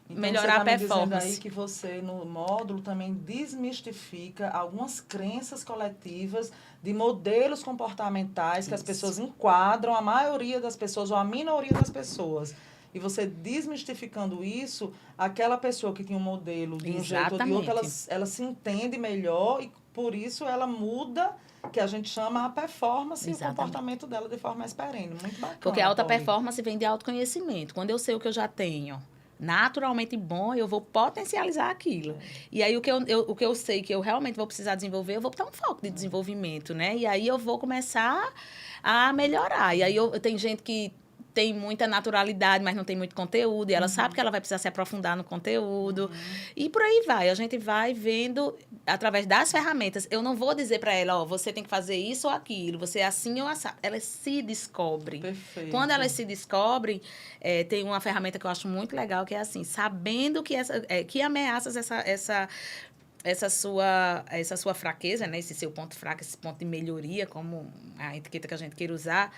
melhorar a performance. Dizendo aí que você, no módulo, também desmistifica algumas crenças coletivas de modelos comportamentais que as pessoas enquadram, a maioria das pessoas ou a minoria das pessoas. E você desmistificando isso, aquela pessoa que tinha um modelo de um jeito ou de outro, ela se entende melhor e, por isso, ela muda, que a gente chama a performance e o comportamento dela de forma mais perene. Muito bacana. Porque a alta performance vem de autoconhecimento. Quando eu sei o que eu já tenho naturalmente bom, eu vou potencializar aquilo. E aí, o que eu sei que eu realmente vou precisar desenvolver, eu vou botar um foco de desenvolvimento, né? E aí, eu vou começar a melhorar. E aí, tem gente que tem muita naturalidade, mas não tem muito conteúdo, e ela sabe que ela vai precisar se aprofundar no conteúdo, e por aí vai. A gente vai vendo, através das ferramentas. Eu não vou dizer para ela, você tem que fazer isso ou aquilo, você é assim ou assado. Elas se descobrem. Perfeito. Quando elas se descobrem, tem uma ferramenta que eu acho muito legal, que é assim, sabendo que ameaças essa sua fraqueza, né? Esse seu ponto fraco, esse ponto de melhoria, como a etiqueta que a gente queira usar,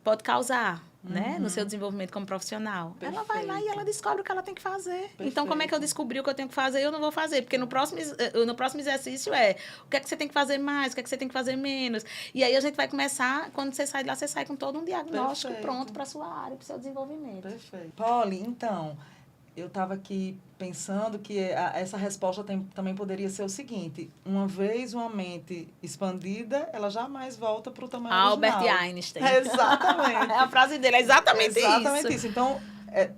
pode causar, né? No seu desenvolvimento como profissional. Perfeito. Ela vai lá e ela descobre o que ela tem que fazer. Perfeito. Então, como é que eu descobri o que eu tenho que fazer e eu não vou fazer? Porque no próximo exercício o que é que você tem que fazer mais, o que é que você tem que fazer menos. E aí a gente vai começar, quando você sai de lá, você sai com todo um diagnóstico pronto para a sua área, para o seu desenvolvimento. Perfeito. Polly, então, eu estava aqui pensando que essa resposta também poderia ser o seguinte: uma vez uma mente expandida, ela jamais volta para o tamanho Albert original. Einstein. Exatamente. A frase dele é exatamente isso. Então,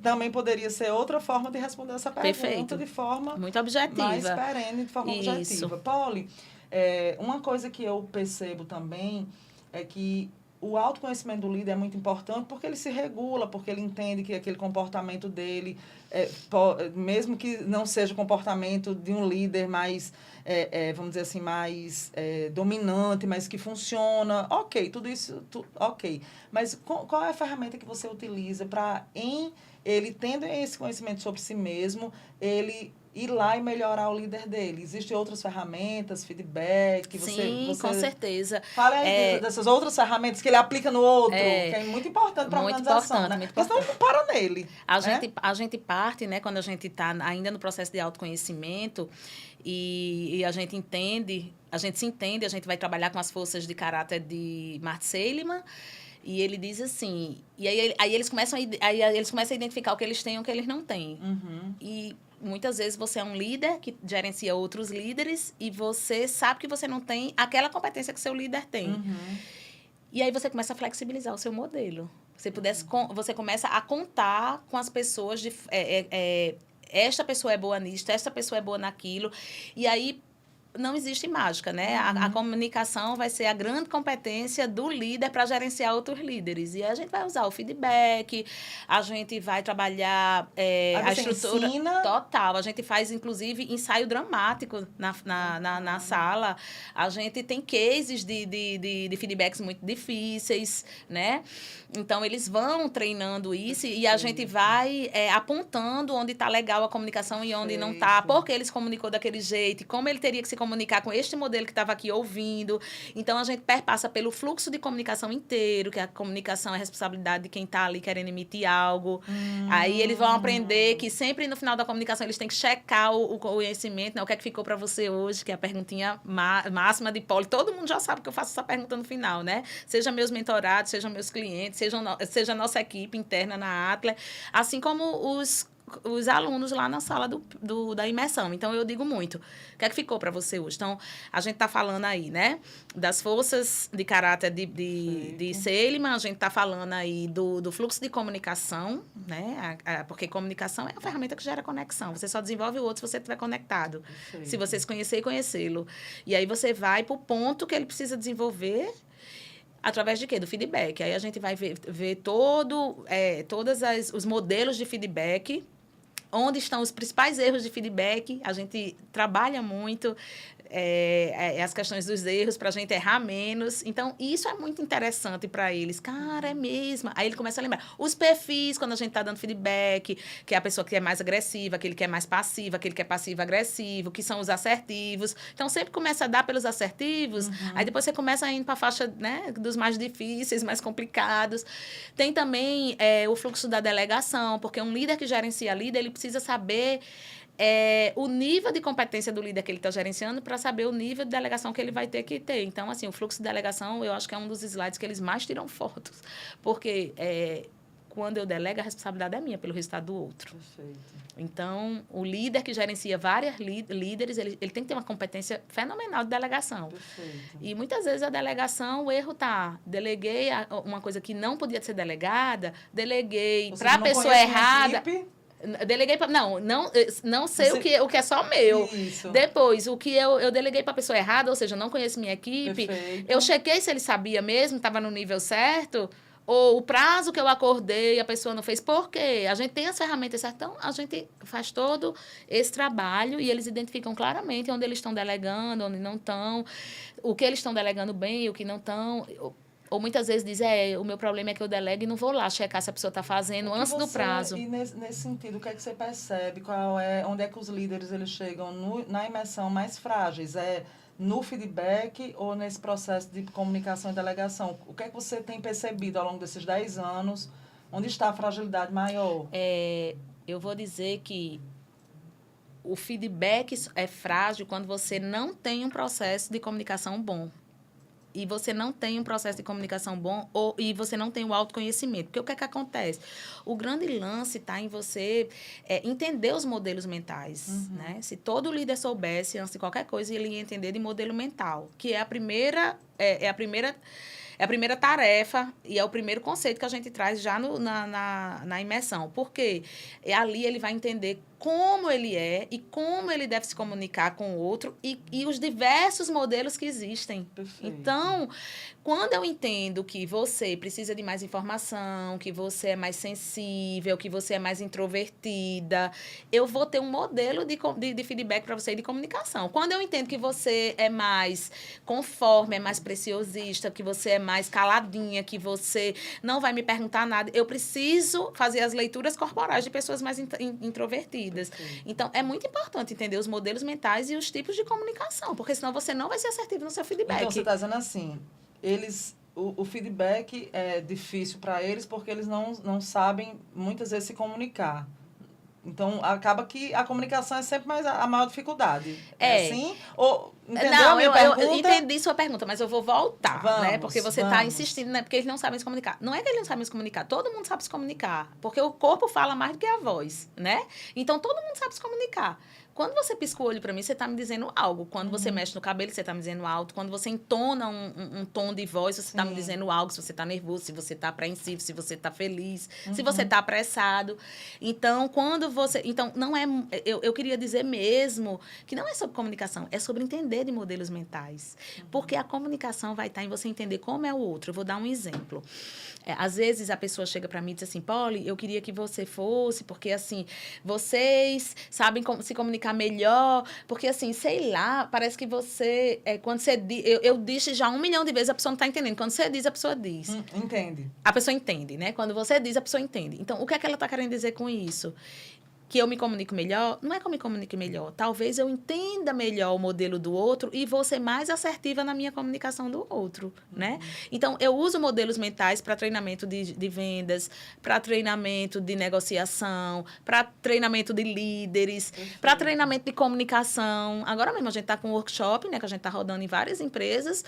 também poderia ser outra forma de responder essa pergunta. Perfeito. De forma muito objetiva. Mais perene, de forma objetiva. Polly, uma coisa que eu percebo também é que o autoconhecimento do líder é muito importante porque ele se regula, porque ele entende que aquele comportamento dele, mesmo que não seja o comportamento de um líder mais, vamos dizer assim, mais dominante, mas que funciona, ok, tudo isso, ok. Mas qual é a ferramenta que você utiliza para, ele tendo esse conhecimento sobre si mesmo, ele ir lá e melhorar o líder dele? Existem outras ferramentas, feedback? Sim, com certeza. Fala aí dessas outras ferramentas que ele aplica no outro, que é muito importante para a organização, né? Porque senão não para nele. A gente parte, né, quando a gente está ainda no processo de autoconhecimento e a gente se entende, a gente vai trabalhar com as forças de caráter de Martin Seligman. E ele diz assim, e aí eles começam a identificar o que eles têm e o que eles não têm. E muitas vezes você é um líder que gerencia outros líderes e você sabe que você não tem aquela competência que seu líder tem. E aí você começa a flexibilizar o seu modelo. Você começa a contar com as pessoas esta pessoa é boa nisso, esta pessoa é boa naquilo. E aí não existe mágica, né? A comunicação vai ser a grande competência do líder para gerenciar outros líderes. E a gente vai usar o feedback, a gente vai trabalhar a estrutura total. A gente faz, inclusive, ensaio dramático na sala. A gente tem cases de feedbacks muito difíceis, né? Então, eles vão treinando isso e a gente vai apontando onde está legal a comunicação e onde não está, porque eles comunicou daquele jeito, e como ele teria que se comunicar com este modelo que estava aqui ouvindo. Então, a gente perpassa pelo fluxo de comunicação inteiro, que a comunicação é a responsabilidade de quem está ali querendo emitir algo. Aí, eles vão aprender que sempre no final da comunicação eles têm que checar o conhecimento, né? O que é que ficou para você hoje, que é a perguntinha máxima de Polly. Todo mundo já sabe que eu faço essa pergunta no final, né? Seja meus mentorados, seja meus clientes, seja a nossa equipe interna na Atlas, assim como os alunos lá na sala da imersão. Então, eu digo muito. O que é que ficou para você hoje? Então, a gente está falando aí, né? Das forças de caráter de Seligman, a gente está falando aí do fluxo de comunicação, né? Porque comunicação é a ferramenta que gera conexão. Você só desenvolve o outro se você estiver conectado. Perfeito. Se você se conhecer e conhecê-lo. E aí, você vai para o ponto que ele precisa desenvolver. Através de quê? Do feedback. Aí a gente vai ver todos os modelos de feedback, onde estão os principais erros de feedback. A gente trabalha muito as questões dos erros para a gente errar menos. Então, isso é muito interessante para eles. Cara, é mesmo. Aí ele começa a lembrar. Os perfis, quando a gente está dando feedback, que é a pessoa que é mais agressiva, aquele que é mais passivo, aquele que é passivo-agressivo, que são os assertivos. Então, sempre começa a dar pelos assertivos. Aí depois você começa a ir para a faixa, né, dos mais difíceis, mais complicados. Tem também o fluxo da delegação, porque um líder que gerencia líder, ele precisa saber o nível de competência do líder que ele está gerenciando para saber o nível de delegação que ele vai ter que ter. Então, assim, o fluxo de delegação, eu acho que é um dos slides que eles mais tiram fotos. Porque quando eu delego, a responsabilidade é minha pelo resultado do outro. Perfeito. Então, o líder que gerencia vários líderes, ele tem que ter uma competência fenomenal de delegação. Perfeito. E muitas vezes a delegação, o erro tá. Deleguei uma coisa que não podia ser delegada, deleguei para a pessoa errada. Deleguei para... Não sei o que é só meu. Isso. Depois, o que eu deleguei para a pessoa errada, ou seja, não conheço minha equipe. Perfeito. Eu chequei se ele sabia mesmo, estava no nível certo. Ou o prazo que eu acordei, a pessoa não fez. Por quê? A gente tem as ferramentas certas, então a gente faz todo esse trabalho e eles identificam claramente onde eles estão delegando, onde não estão, o que eles estão delegando bem, o que não estão. Ou muitas vezes diz, o meu problema é que eu delego e não vou lá checar se a pessoa está fazendo antes do prazo. E nesse sentido, o que é que você percebe? Onde é que os líderes eles chegam na imersão mais frágeis? É no feedback ou nesse processo de comunicação e delegação? O que é que você tem percebido ao longo desses 10 anos? Onde está a fragilidade maior? Eu vou dizer que o feedback é frágil quando você não tem um processo de comunicação bom. E você não tem um processo de comunicação bom e você não tem o autoconhecimento. Porque o que é que acontece? O grande lance está em você entender os modelos mentais. Né? Se todo líder soubesse, antes de qualquer coisa, ele ia entender de modelo mental, que é a primeira tarefa e é o primeiro conceito que a gente traz já na imersão. Porque ali ele vai entender como ele é e como ele deve se comunicar com o outro e os diversos modelos que existem. Perfeito. Então, quando eu entendo que você precisa de mais informação, que você é mais sensível, que você é mais introvertida, eu vou ter um modelo de feedback para você e de comunicação. Quando eu entendo que você é mais conforme, é mais preciosista, que você é mais caladinha, que você não vai me perguntar nada, eu preciso fazer as leituras corporais de pessoas mais introvertidas. Então, é muito importante entender os modelos mentais e os tipos de comunicação, porque senão você não vai ser assertivo no seu feedback. Então, você está dizendo assim, o feedback é difícil para eles porque eles não sabem, muitas vezes, se comunicar. Então, acaba que a comunicação é sempre a maior dificuldade. É assim? Entendeu não, a minha pergunta? Eu entendi sua pergunta, mas eu vou voltar, né? Porque você está insistindo, né? Porque eles não sabem se comunicar. Não é que eles não sabem se comunicar, todo mundo sabe se comunicar. Porque o corpo fala mais do que a voz, né? Então, todo mundo sabe se comunicar. Quando você pisca o olho para mim, você está me dizendo algo. Quando você mexe no cabelo, você está me dizendo algo. Quando você entona um tom de voz, você está me dizendo algo. Se você está nervoso, se você está apreensivo, se você está feliz, se você está apressado. Então, quando você... Então, não é... Eu queria dizer mesmo que não é sobre comunicação, é sobre entender de modelos mentais. Porque a comunicação vai estar em você entender como é o outro. Eu vou dar um exemplo. Às vezes, a pessoa chega para mim e diz assim, Polly, eu queria que você fosse, porque, assim, vocês sabem se comunicar melhor, porque, assim, sei lá, parece que você... quando você diz... Eu disse já 1 milhão de vezes, a pessoa não está entendendo. Quando você diz, a pessoa diz. Entende. A pessoa entende, né? Quando você diz, a pessoa entende. Então, o que é que ela está querendo dizer com isso? Que eu me comunico melhor? Não é que eu me comunique melhor. Talvez eu entenda melhor o modelo do outro e vou ser mais assertiva na minha comunicação do outro, né? Então, eu uso modelos mentais para treinamento de vendas, para treinamento de negociação, para treinamento de líderes, para treinamento de comunicação. Agora mesmo, a gente está com um workshop, né? Que a gente está rodando em várias empresas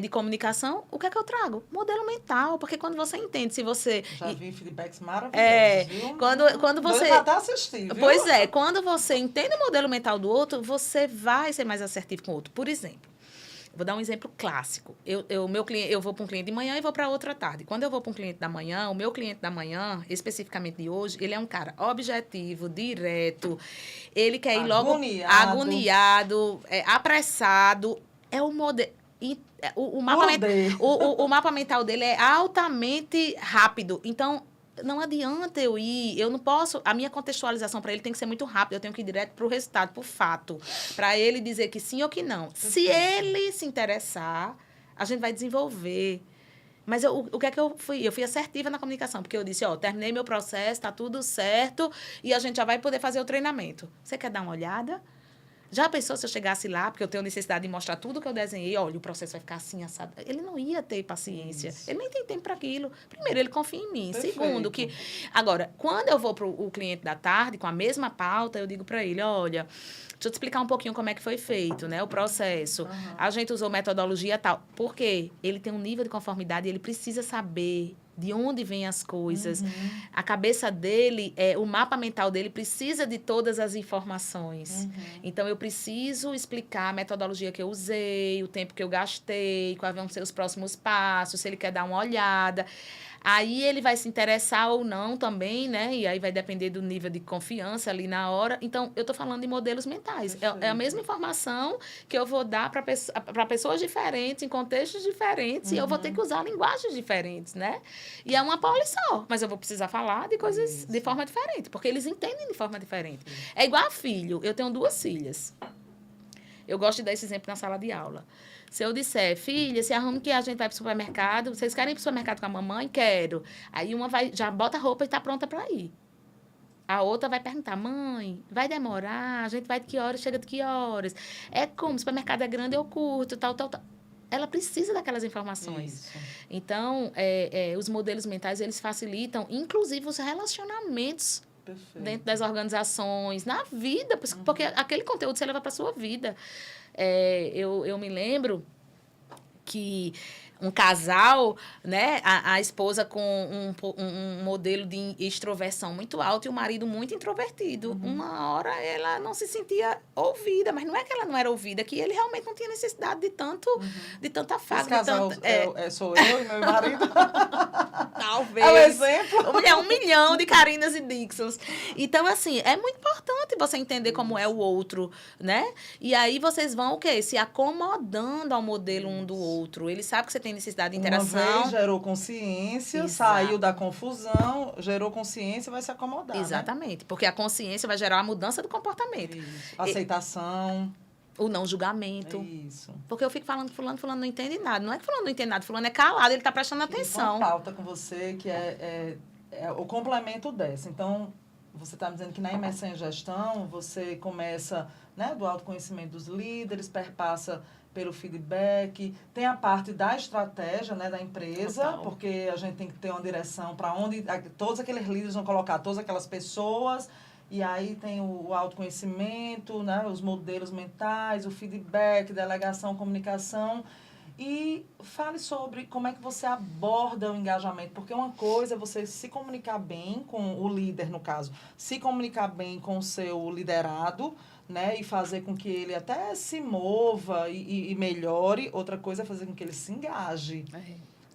de comunicação. O que é que eu trago? Modelo mental. Porque quando você entende, se você... Já vi feedbacks maravilhosos, viu? Quando você... Doido pra assistir, viu? Pois é, quando você entende o modelo mental do outro, você vai ser mais assertivo com o outro. Por exemplo, vou dar um exemplo clássico. Eu vou para um cliente de manhã e vou para outra tarde. Quando eu vou para um cliente da manhã, o meu cliente da manhã, especificamente de hoje, ele é um cara objetivo, direto, ele quer ir logo agoniado, apressado. É o modelo... O mapa mental dele é altamente rápido. Então, não adianta eu ir, eu não posso... A minha contextualização para ele tem que ser muito rápida, eu tenho que ir direto para o resultado, para o fato, para ele dizer que sim ou que não. Se ele se interessar, a gente vai desenvolver. Mas o que é que eu fui? Eu fui assertiva na comunicação, porque eu disse, terminei meu processo, está tudo certo, e a gente já vai poder fazer o treinamento. Você quer dar uma olhada? Já pensou se eu chegasse lá, porque eu tenho necessidade de mostrar tudo que eu desenhei, olha, o processo vai ficar assim, assado. Ele não ia ter paciência. Isso. Ele nem tem tempo para aquilo. Primeiro, ele confia em mim. Perfeito. Segundo, que... Agora, quando eu vou para o cliente da tarde, com a mesma pauta, eu digo para ele, olha, deixa eu te explicar um pouquinho como é que foi feito, né, o processo. A gente usou metodologia tal. Por quê? Ele tem um nível de conformidade, ele precisa saber de onde vêm as coisas. A cabeça dele, o mapa mental dele precisa de todas as informações. Então, eu preciso explicar a metodologia que eu usei, o tempo que eu gastei, quais vão ser os próximos passos, se ele quer dar uma olhada. Aí ele vai se interessar ou não também, né? E aí vai depender do nível de confiança ali na hora. Então, eu estou falando de modelos mentais. É a mesma informação que eu vou dar para pessoas diferentes, em contextos diferentes, e eu vou ter que usar linguagens diferentes, né? E é uma poli só, mas eu vou precisar falar de coisas de forma diferente, porque eles entendem de forma diferente. É igual a filho. Eu tenho 2 filhas. Eu gosto de dar esse exemplo na sala de aula. Se eu disser, filha, se arrume que a gente vai para o supermercado, vocês querem ir para o supermercado com a mamãe? Quero. Aí uma vai, já bota a roupa e está pronta para ir. A outra vai perguntar, mãe, vai demorar? A gente vai de que horas? Chega de que horas? É como? O supermercado é grande, eu curto, tal, tal, tal. Ela precisa daquelas informações. Isso. Então, os modelos mentais, eles facilitam, inclusive, os relacionamentos dentro das organizações, na vida, porque aquele conteúdo você leva para a sua vida. Eu me lembro que um casal, né, a esposa com um modelo de extroversão muito alto e o marido muito introvertido. Uma hora ela não se sentia ouvida, mas não é que ela não era ouvida, que ele realmente não tinha necessidade de tanta afago. Esse casal sou eu e meu marido. Talvez. É um exemplo. 1 milhão de Carinas e Dixons. Então, assim, é muito importante você entender como é o outro, né? E aí vocês vão, o quê? Se acomodando ao modelo um do outro. Ele sabe que você tem necessidade de interação. Uma vez gerou consciência, Exato. Saiu da confusão, gerou consciência e vai se acomodar. Exatamente. Né? Porque a consciência vai gerar a mudança do comportamento. Isso. Aceitação. O não julgamento. Isso. Porque eu fico falando, fulano não entende nada. Não é que fulano não entende nada, fulano é calado, ele está prestando atenção. Uma pauta com você que é o complemento dessa. Então, você está me dizendo que na imersão em gestão, você começa, né, do autoconhecimento dos líderes, perpassa pelo feedback, tem a parte da estratégia, né, da empresa, total, porque a gente tem que ter uma direção para onde todos aqueles líderes vão colocar, todas aquelas pessoas, e aí tem o autoconhecimento, né, os modelos mentais, o feedback, delegação, comunicação. E fale sobre como é que você aborda o engajamento, porque uma coisa é você se comunicar bem com o líder, no caso, se comunicar bem com o seu liderado, né, e fazer com que ele até se mova e melhore. Outra coisa é fazer com que ele se engaje.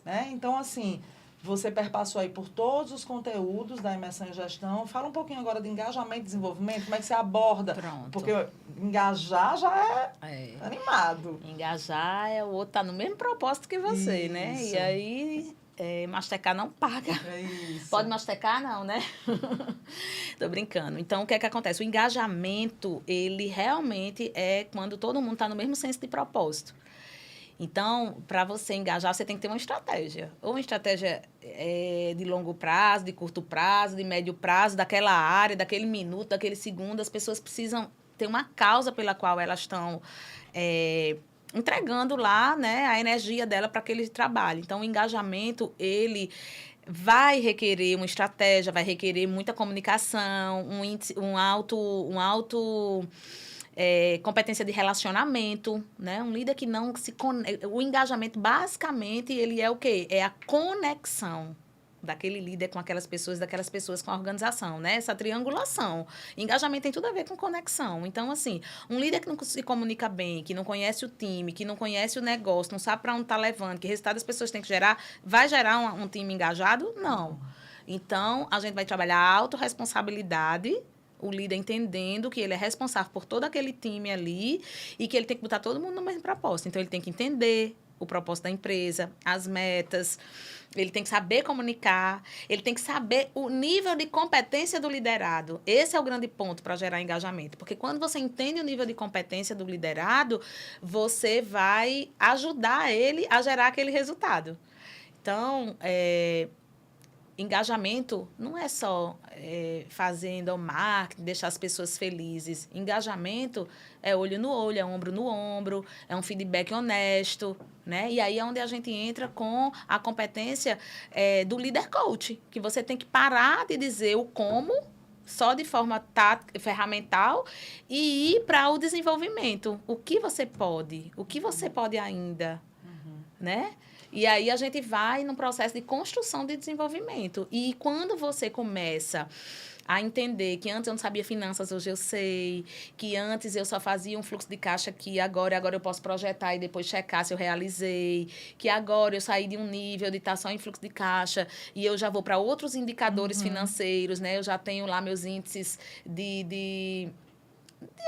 Né? Então, assim, você perpassou aí por todos os conteúdos da imersão em gestão. Fala um pouquinho agora de engajamento e desenvolvimento, como é que você aborda? Pronto. Porque engajar já é animado. Engajar é o outro, tá no mesmo propósito que você, Isso. né? E aí, mastecar não paga. É isso. Pode mastecar, não, né? Tô brincando. Então, o que é que acontece? O engajamento, ele realmente é quando todo mundo tá no mesmo senso de propósito. Então, para você engajar, você tem que ter uma estratégia. Ou uma estratégia de longo prazo, de curto prazo, de médio prazo, daquela área, daquele minuto, daquele segundo. As pessoas precisam ter uma causa pela qual elas estão entregando lá, né, a energia dela para aquele trabalho. Então, o engajamento, ele vai requerer uma estratégia, vai requerer muita comunicação, competência de relacionamento, né? Um líder que não se conecta. O engajamento, basicamente, ele é o quê? É a conexão daquele líder com aquelas pessoas, daquelas pessoas com a organização, né? Essa triangulação. Engajamento tem tudo a ver com conexão. Então, assim, um líder que não se comunica bem, que não conhece o time, que não conhece o negócio, não sabe para onde está levando, que resultado as pessoas têm que gerar, vai gerar um time engajado? Não. Então, a gente vai trabalhar a autorresponsabilidade, o líder entendendo que ele é responsável por todo aquele time ali e que ele tem que botar todo mundo no mesmo propósito. Então, ele tem que entender o propósito da empresa, as metas, ele tem que saber comunicar, ele tem que saber o nível de competência do liderado. Esse é o grande ponto para gerar engajamento. Porque quando você entende o nível de competência do liderado, você vai ajudar ele a gerar aquele resultado. Então, engajamento não é só fazendo marketing, deixar as pessoas felizes. Engajamento é olho no olho, é ombro no ombro, é um feedback honesto, né? E aí é onde a gente entra com a competência do líder coach, que você tem que parar de dizer o como, só de forma ferramental, e ir para o desenvolvimento. O que você pode ainda, né? E aí a gente vai num processo de construção de desenvolvimento. E quando você começa a entender que antes eu não sabia finanças, hoje eu sei, que antes eu só fazia um fluxo de caixa aqui, agora eu posso projetar e depois checar se eu realizei, que agora eu saí de um nível de estar só em fluxo de caixa e eu já vou para outros indicadores financeiros, né? Eu já tenho lá meus índices de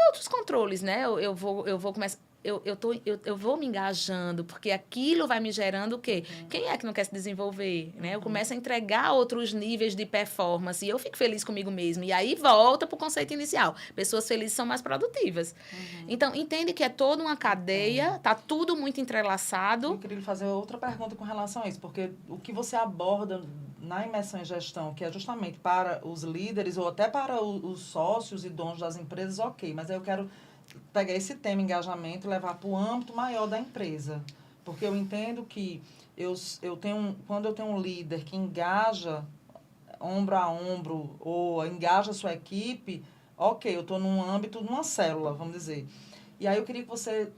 outros controles, né? Eu vou começar... eu vou me engajando, porque aquilo vai me gerando o quê? Quem é que não quer se desenvolver? Né? Eu começo a entregar outros níveis de performance e eu fico feliz comigo mesma. E aí volta para o conceito inicial. Pessoas felizes são mais produtivas. Então, entende que é toda uma cadeia, está tudo muito entrelaçado. Eu queria lhe fazer outra pergunta com relação a isso, porque o que você aborda na imersão em gestão, que é justamente para os líderes ou até para os sócios e donos das empresas, ok, mas aí eu quero pegar esse tema engajamento e levar para o âmbito maior da empresa. Porque eu entendo que quando eu tenho um líder que engaja ombro a ombro ou engaja a sua equipe, ok, eu estou num âmbito, numa célula, vamos dizer. E aí eu queria que você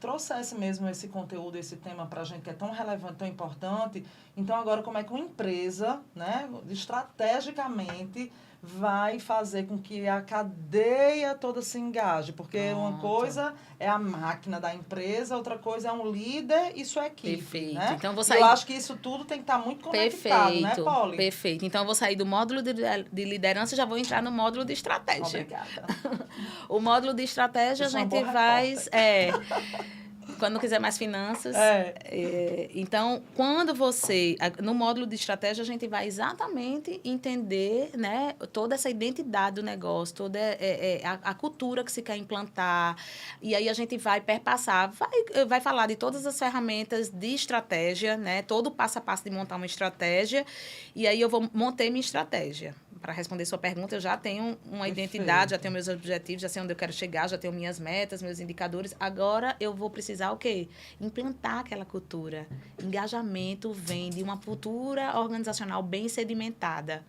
trouxesse mesmo esse conteúdo, esse tema para a gente que é tão relevante, tão importante. Então, agora, como é que uma empresa, né, estrategicamente, vai fazer com que a cadeia toda se engaje? Porque uma coisa é a máquina da empresa, outra coisa é um líder e sua equipe. Perfeito. Né? Então, vou sair... Eu acho que isso tudo tem que estar muito conectado, né, Poli? Perfeito. Então, eu vou sair do módulo de liderança e já vou entrar no módulo de estratégia. Obrigada. O módulo de estratégia, a gente vai... Quando não quiser mais finanças. Então, quando você... No módulo de estratégia, a gente vai exatamente entender, né, toda essa identidade do negócio, toda a cultura que se quer implantar. E aí, a gente vai perpassar, vai falar de todas as ferramentas de estratégia, né, todo o passo a passo de montar uma estratégia. E aí, eu montei minha estratégia. Para responder sua pergunta, eu já tenho uma identidade, já tenho meus objetivos, já sei onde eu quero chegar, já tenho minhas metas, meus indicadores. Agora, eu vou precisar o quê? Implantar aquela cultura. Engajamento vem de uma cultura organizacional bem sedimentada.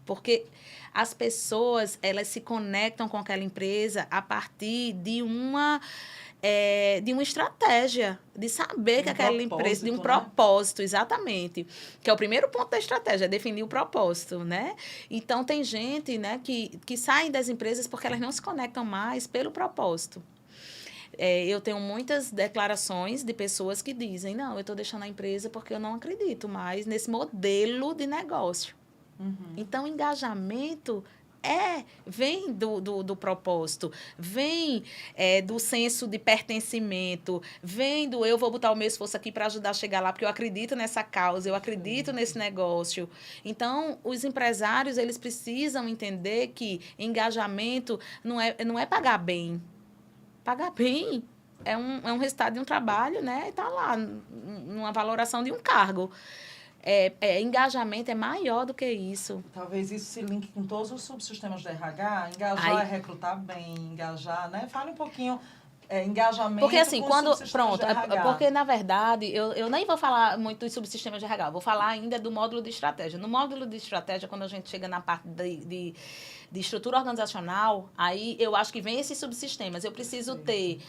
Porque as pessoas, elas se conectam com aquela empresa a partir de uma estratégia, de saber que aquela empresa, de um propósito, exatamente. Que é o primeiro ponto da estratégia, é definir o propósito, né? Então, tem gente, né, que sai das empresas porque elas não se conectam mais pelo propósito. Eu tenho muitas declarações de pessoas que dizem, não, eu estou deixando a empresa porque eu não acredito mais nesse modelo de negócio. Então, engajamento vem do propósito, vem do senso de pertencimento, vem do eu vou botar o meu esforço aqui para ajudar a chegar lá, porque eu acredito nessa causa, eu acredito nesse negócio. Então, os empresários, eles precisam entender que engajamento não é pagar bem. Pagar bem é um resultado de um trabalho, né? E está lá, numa valoração de um cargo. Engajamento é maior do que isso. Talvez isso se linke com todos os subsistemas da RH. Engajar é recrutar bem, engajar, né? Fale um pouquinho... engajamento. Porque assim, porque na verdade, eu nem vou falar muito dos subsistemas de RH, vou falar ainda do módulo de estratégia. No módulo de estratégia, quando a gente chega na parte de estrutura organizacional, aí eu acho que vem esses subsistemas. Eu preciso ter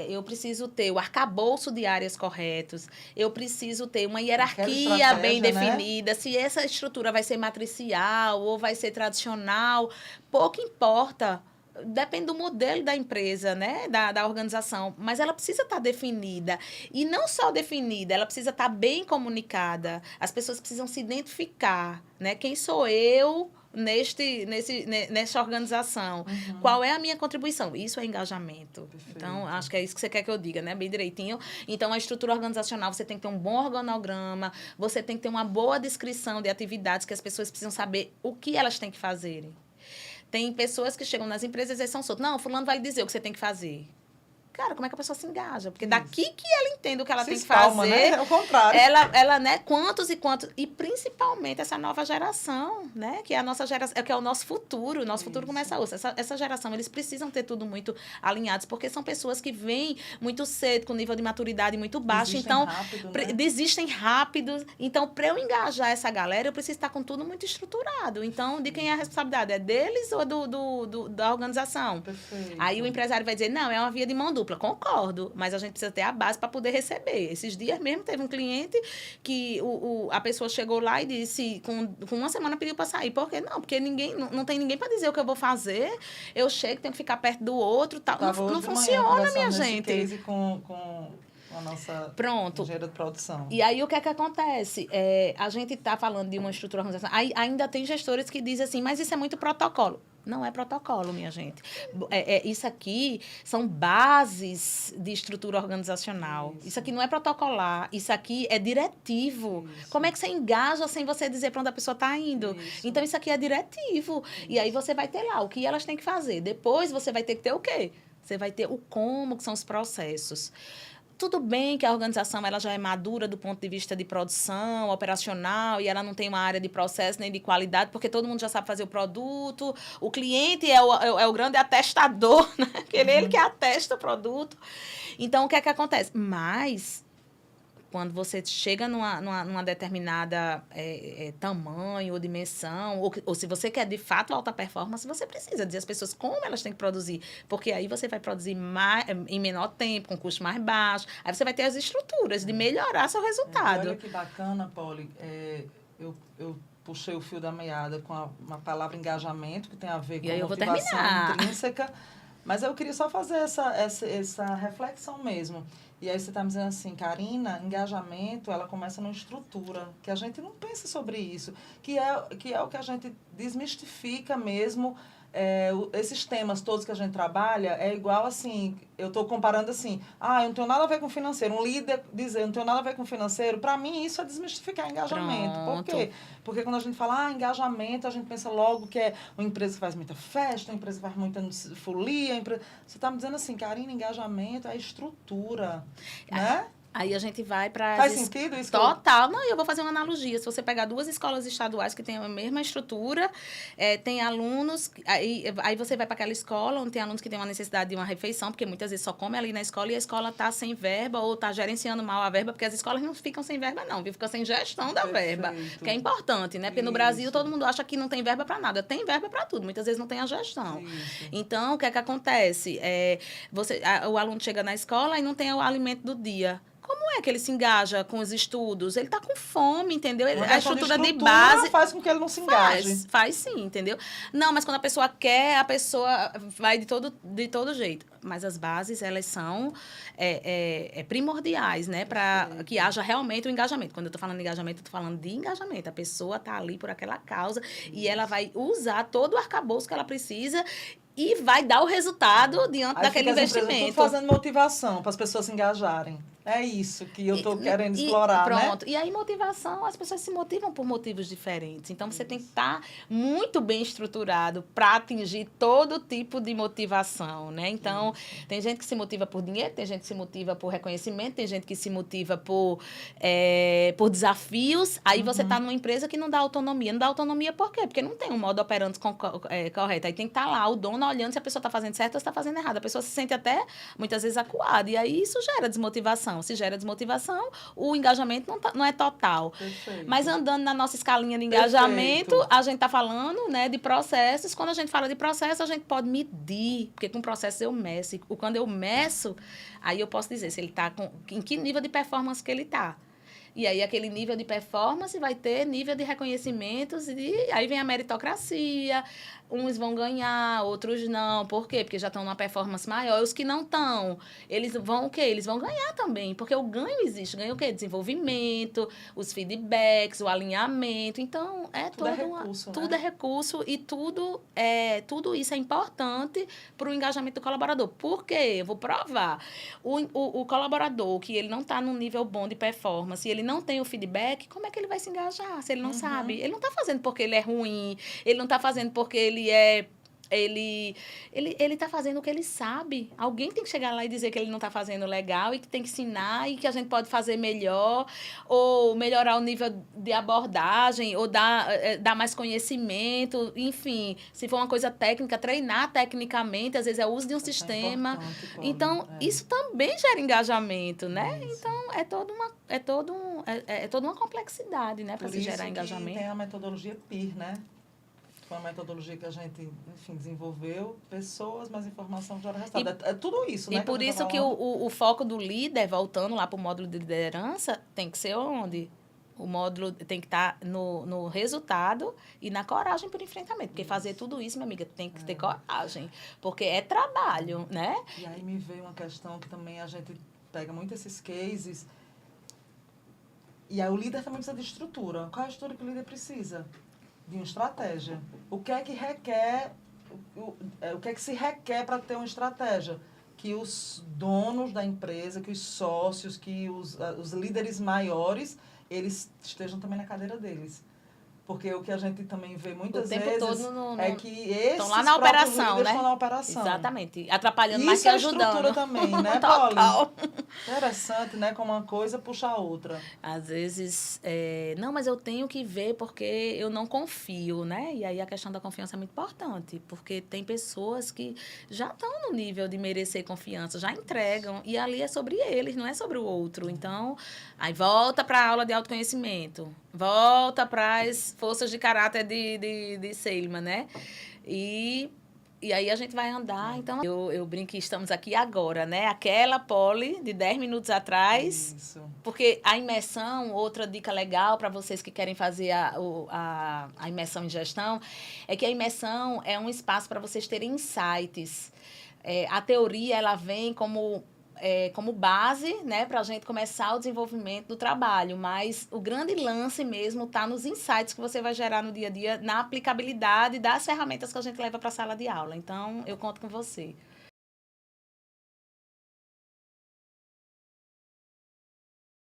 eu preciso ter o arcabouço de áreas corretos, eu preciso ter uma hierarquia bem definida, né? Se essa estrutura vai ser matricial ou vai ser tradicional, pouco importa. Depende do modelo da empresa, né? Da organização. Mas ela precisa estar definida. E não só definida, ela precisa estar bem comunicada. As pessoas precisam se identificar, né? Quem sou eu nessa organização? Qual é a minha contribuição? Isso é engajamento. Perfeito. Então, acho que é isso que você quer que eu diga, né? Bem direitinho. Então, a estrutura organizacional, você tem que ter um bom organograma, você tem que ter uma boa descrição de atividades que as pessoas precisam saber o que elas têm que fazer. Tem pessoas que chegam nas empresas e são soltas. Não, fulano vai dizer o que você tem que fazer. Cara, como é que a pessoa se engaja? Porque daqui que ela entende o que ela tem que fazer. Né? É o contrário. Ela, né, quantos e quantos... E principalmente essa nova geração, né? Que é a nossa geração, que é o nosso futuro. O nosso futuro começa hoje. Essa geração, eles precisam ter tudo muito alinhados, porque são pessoas que vêm muito cedo, com nível de maturidade muito baixo. Desistem rápido. Então, para eu engajar essa galera, eu preciso estar com tudo muito estruturado. Então, de quem é a responsabilidade? É deles ou da organização? Perfeito. Aí o empresário vai dizer, não, é uma via de mão dupla. Concordo, mas a gente precisa ter a base para poder receber. Esses dias mesmo teve um cliente que a pessoa chegou lá e disse, com uma semana pediu para sair. Por quê? Não, porque não tem ninguém para dizer o que eu vou fazer. Eu chego, tenho que ficar perto do outro. Tal. Não funciona, minha gente. Case com a nossa engenheira de produção. E aí, o que é que acontece? A gente está falando de uma estrutura organizacional. Ainda tem gestores que dizem assim, mas isso é muito protocolo. Não é protocolo, minha gente. Isso aqui são bases de estrutura organizacional. Isso aqui não é protocolar. Isso aqui é diretivo. Como é que você engaja sem você dizer para onde a pessoa está indo? Então, isso aqui é diretivo. E aí você vai ter lá o que elas têm que fazer. Depois, você vai ter que ter o quê? Você vai ter o como, que são os processos. Tudo bem que a organização ela já é madura do ponto de vista de produção, operacional, e ela não tem uma área de processo nem de qualidade, porque todo mundo já sabe fazer o produto. O cliente é o grande atestador, né? Ele que atesta o produto. Então, o que é que acontece? Mas, quando você chega numa determinada tamanho ou dimensão, ou se você quer de fato alta performance, você precisa dizer às pessoas como elas têm que produzir. Porque aí você vai produzir em menor tempo, com custo mais baixo. Aí você vai ter as estruturas de melhorar seu resultado. Olha que bacana, Poli. Eu puxei o fio da meada com uma palavra engajamento, que tem a ver com motivação intrínseca. Mas eu queria só fazer essa reflexão mesmo. E aí você está me dizendo assim, Karina, engajamento, ela começa numa estrutura, que a gente não pensa sobre isso, que é o que a gente desmistifica mesmo. Esses temas todos que a gente trabalha é igual assim, eu estou comparando assim, eu não tenho nada a ver com financeiro. Um líder dizer, não tenho nada a ver com financeiro, para mim isso é desmistificar engajamento. Pronto. Por quê? Porque quando a gente fala engajamento, a gente pensa logo que é uma empresa que faz muita festa, uma empresa que faz muita folia. Você está me dizendo assim, Karina, engajamento é estrutura, né? Aí a gente vai para... Faz sentido isso? Total. Não, eu vou fazer uma analogia. Se você pegar 2 escolas estaduais que têm a mesma estrutura, tem alunos... Aí você vai para aquela escola onde tem alunos que têm uma necessidade de uma refeição, porque muitas vezes só come ali na escola e a escola está sem verba ou está gerenciando mal a verba, porque as escolas não ficam sem verba, não. Ficam sem gestão da verba, que é importante, né? Porque no Brasil todo mundo acha que não tem verba para nada. Tem verba para tudo. Muitas vezes não tem a gestão. Isso. Então, o que é que acontece? O aluno chega na escola e não tem o alimento do dia. Como é que ele se engaja com os estudos? Ele está com fome, entendeu? A estrutura de base faz com que ele não se engaje. Faz sim, entendeu? Não, mas quando a pessoa quer, a pessoa vai de todo jeito. Mas as bases, elas são primordiais, né? Para que haja realmente o engajamento. Quando eu estou falando de engajamento, eu estou falando de engajamento. A pessoa está ali por aquela causa e ela vai usar todo o arcabouço que ela precisa e vai dar o resultado diante daquele investimento. Tudo fazendo motivação para as pessoas se engajarem. É isso que eu estou querendo explorar, pronto. né? E aí, motivação, as pessoas se motivam por motivos diferentes. Então, você tem que estar muito bem estruturado para atingir todo tipo de motivação, né? Então, tem gente que se motiva por dinheiro, tem gente que se motiva por reconhecimento, tem gente que se motiva por desafios. Aí, você está numa empresa que não dá autonomia. Não dá autonomia por quê? Porque não tem um modo operante correto. Aí, tem que estar lá o dono olhando se a pessoa está fazendo certo ou se está fazendo errado. A pessoa se sente até, muitas vezes, acuada. E aí, isso gera desmotivação. Se gera desmotivação, o engajamento não é total. Perfeito. Mas andando na nossa escalinha de engajamento, a gente está falando, né, de processos. Quando a gente fala de processo, a gente pode medir, porque com processos eu meço. E quando eu meço, aí eu posso dizer se ele está em que nível de performance que ele está. E aí, aquele nível de performance vai ter nível de reconhecimentos e aí vem a meritocracia. Uns vão ganhar, outros não. Por quê? Porque já estão numa performance maior. E os que não estão, eles vão o quê? Eles vão ganhar também. Porque o ganho existe. Ganho o quê? Desenvolvimento, os feedbacks, o alinhamento. Então, tudo é recurso e tudo isso é importante para o engajamento do colaborador. Por quê? Eu vou provar. O colaborador que ele não está num nível bom de performance e ele não tem o feedback, como é que ele vai se engajar se ele não sabe? Ele não está fazendo porque ele é ruim, ele não está fazendo porque ele está fazendo o que ele sabe. Alguém tem que chegar lá e dizer que ele não está fazendo legal e que tem que ensinar e que a gente pode fazer melhor ou melhorar o nível de abordagem ou dar mais conhecimento. Enfim, se for uma coisa técnica, treinar tecnicamente, às vezes é o uso de um sistema. Então, isso também gera engajamento, né? Isso. Então, é toda uma complexidade, né, para se gerar engajamento. Tem a metodologia PIR, né? Foi uma metodologia que a gente, enfim, desenvolveu, pessoas, mas informação gera resultado. É tudo isso, né? E por isso que o foco do líder, voltando lá para o módulo de liderança, tem que ser onde? O módulo tem que estar no resultado e na coragem para o enfrentamento. Porque fazer tudo isso, minha amiga, tem que ter coragem. Porque é trabalho, né? E aí me veio uma questão que também a gente pega muito esses cases. E aí o líder também precisa de estrutura. Qual é a estrutura que o líder precisa? De uma estratégia. O que é que requer o que é que se requer para ter uma estratégia? Que os donos da empresa, que os sócios, que os líderes maiores, eles estejam também na cadeira deles. Porque o que a gente também vê muitas vezes é que estão esses lá na próprios operação, líderes né? estão na operação. Exatamente. Atrapalhando mais Isso que é ajudando. estrutura também, né, Total. Pauline? Interessante, né? Como uma coisa puxa a outra. Às vezes, não, mas eu tenho que ver porque eu não confio, né? E aí a questão da confiança é muito importante, porque tem pessoas que já estão no nível de merecer confiança, já entregam, e ali é sobre eles, não é sobre o outro. Então, aí volta para a aula de autoconhecimento, volta para as forças de caráter de Seligman, né? E aí a gente vai andar. Então, eu brinco que estamos aqui agora, né? Aquela Poli de 10 minutos atrás. Isso. Porque a imersão, outra dica legal para vocês que querem fazer a imersão em gestão, é que a imersão é um espaço para vocês terem insights. A teoria, ela vem como base, né, para a gente começar o desenvolvimento do trabalho, mas o grande lance mesmo está nos insights que você vai gerar no dia a dia, na aplicabilidade das ferramentas que a gente leva para a sala de aula. Então, eu conto com você.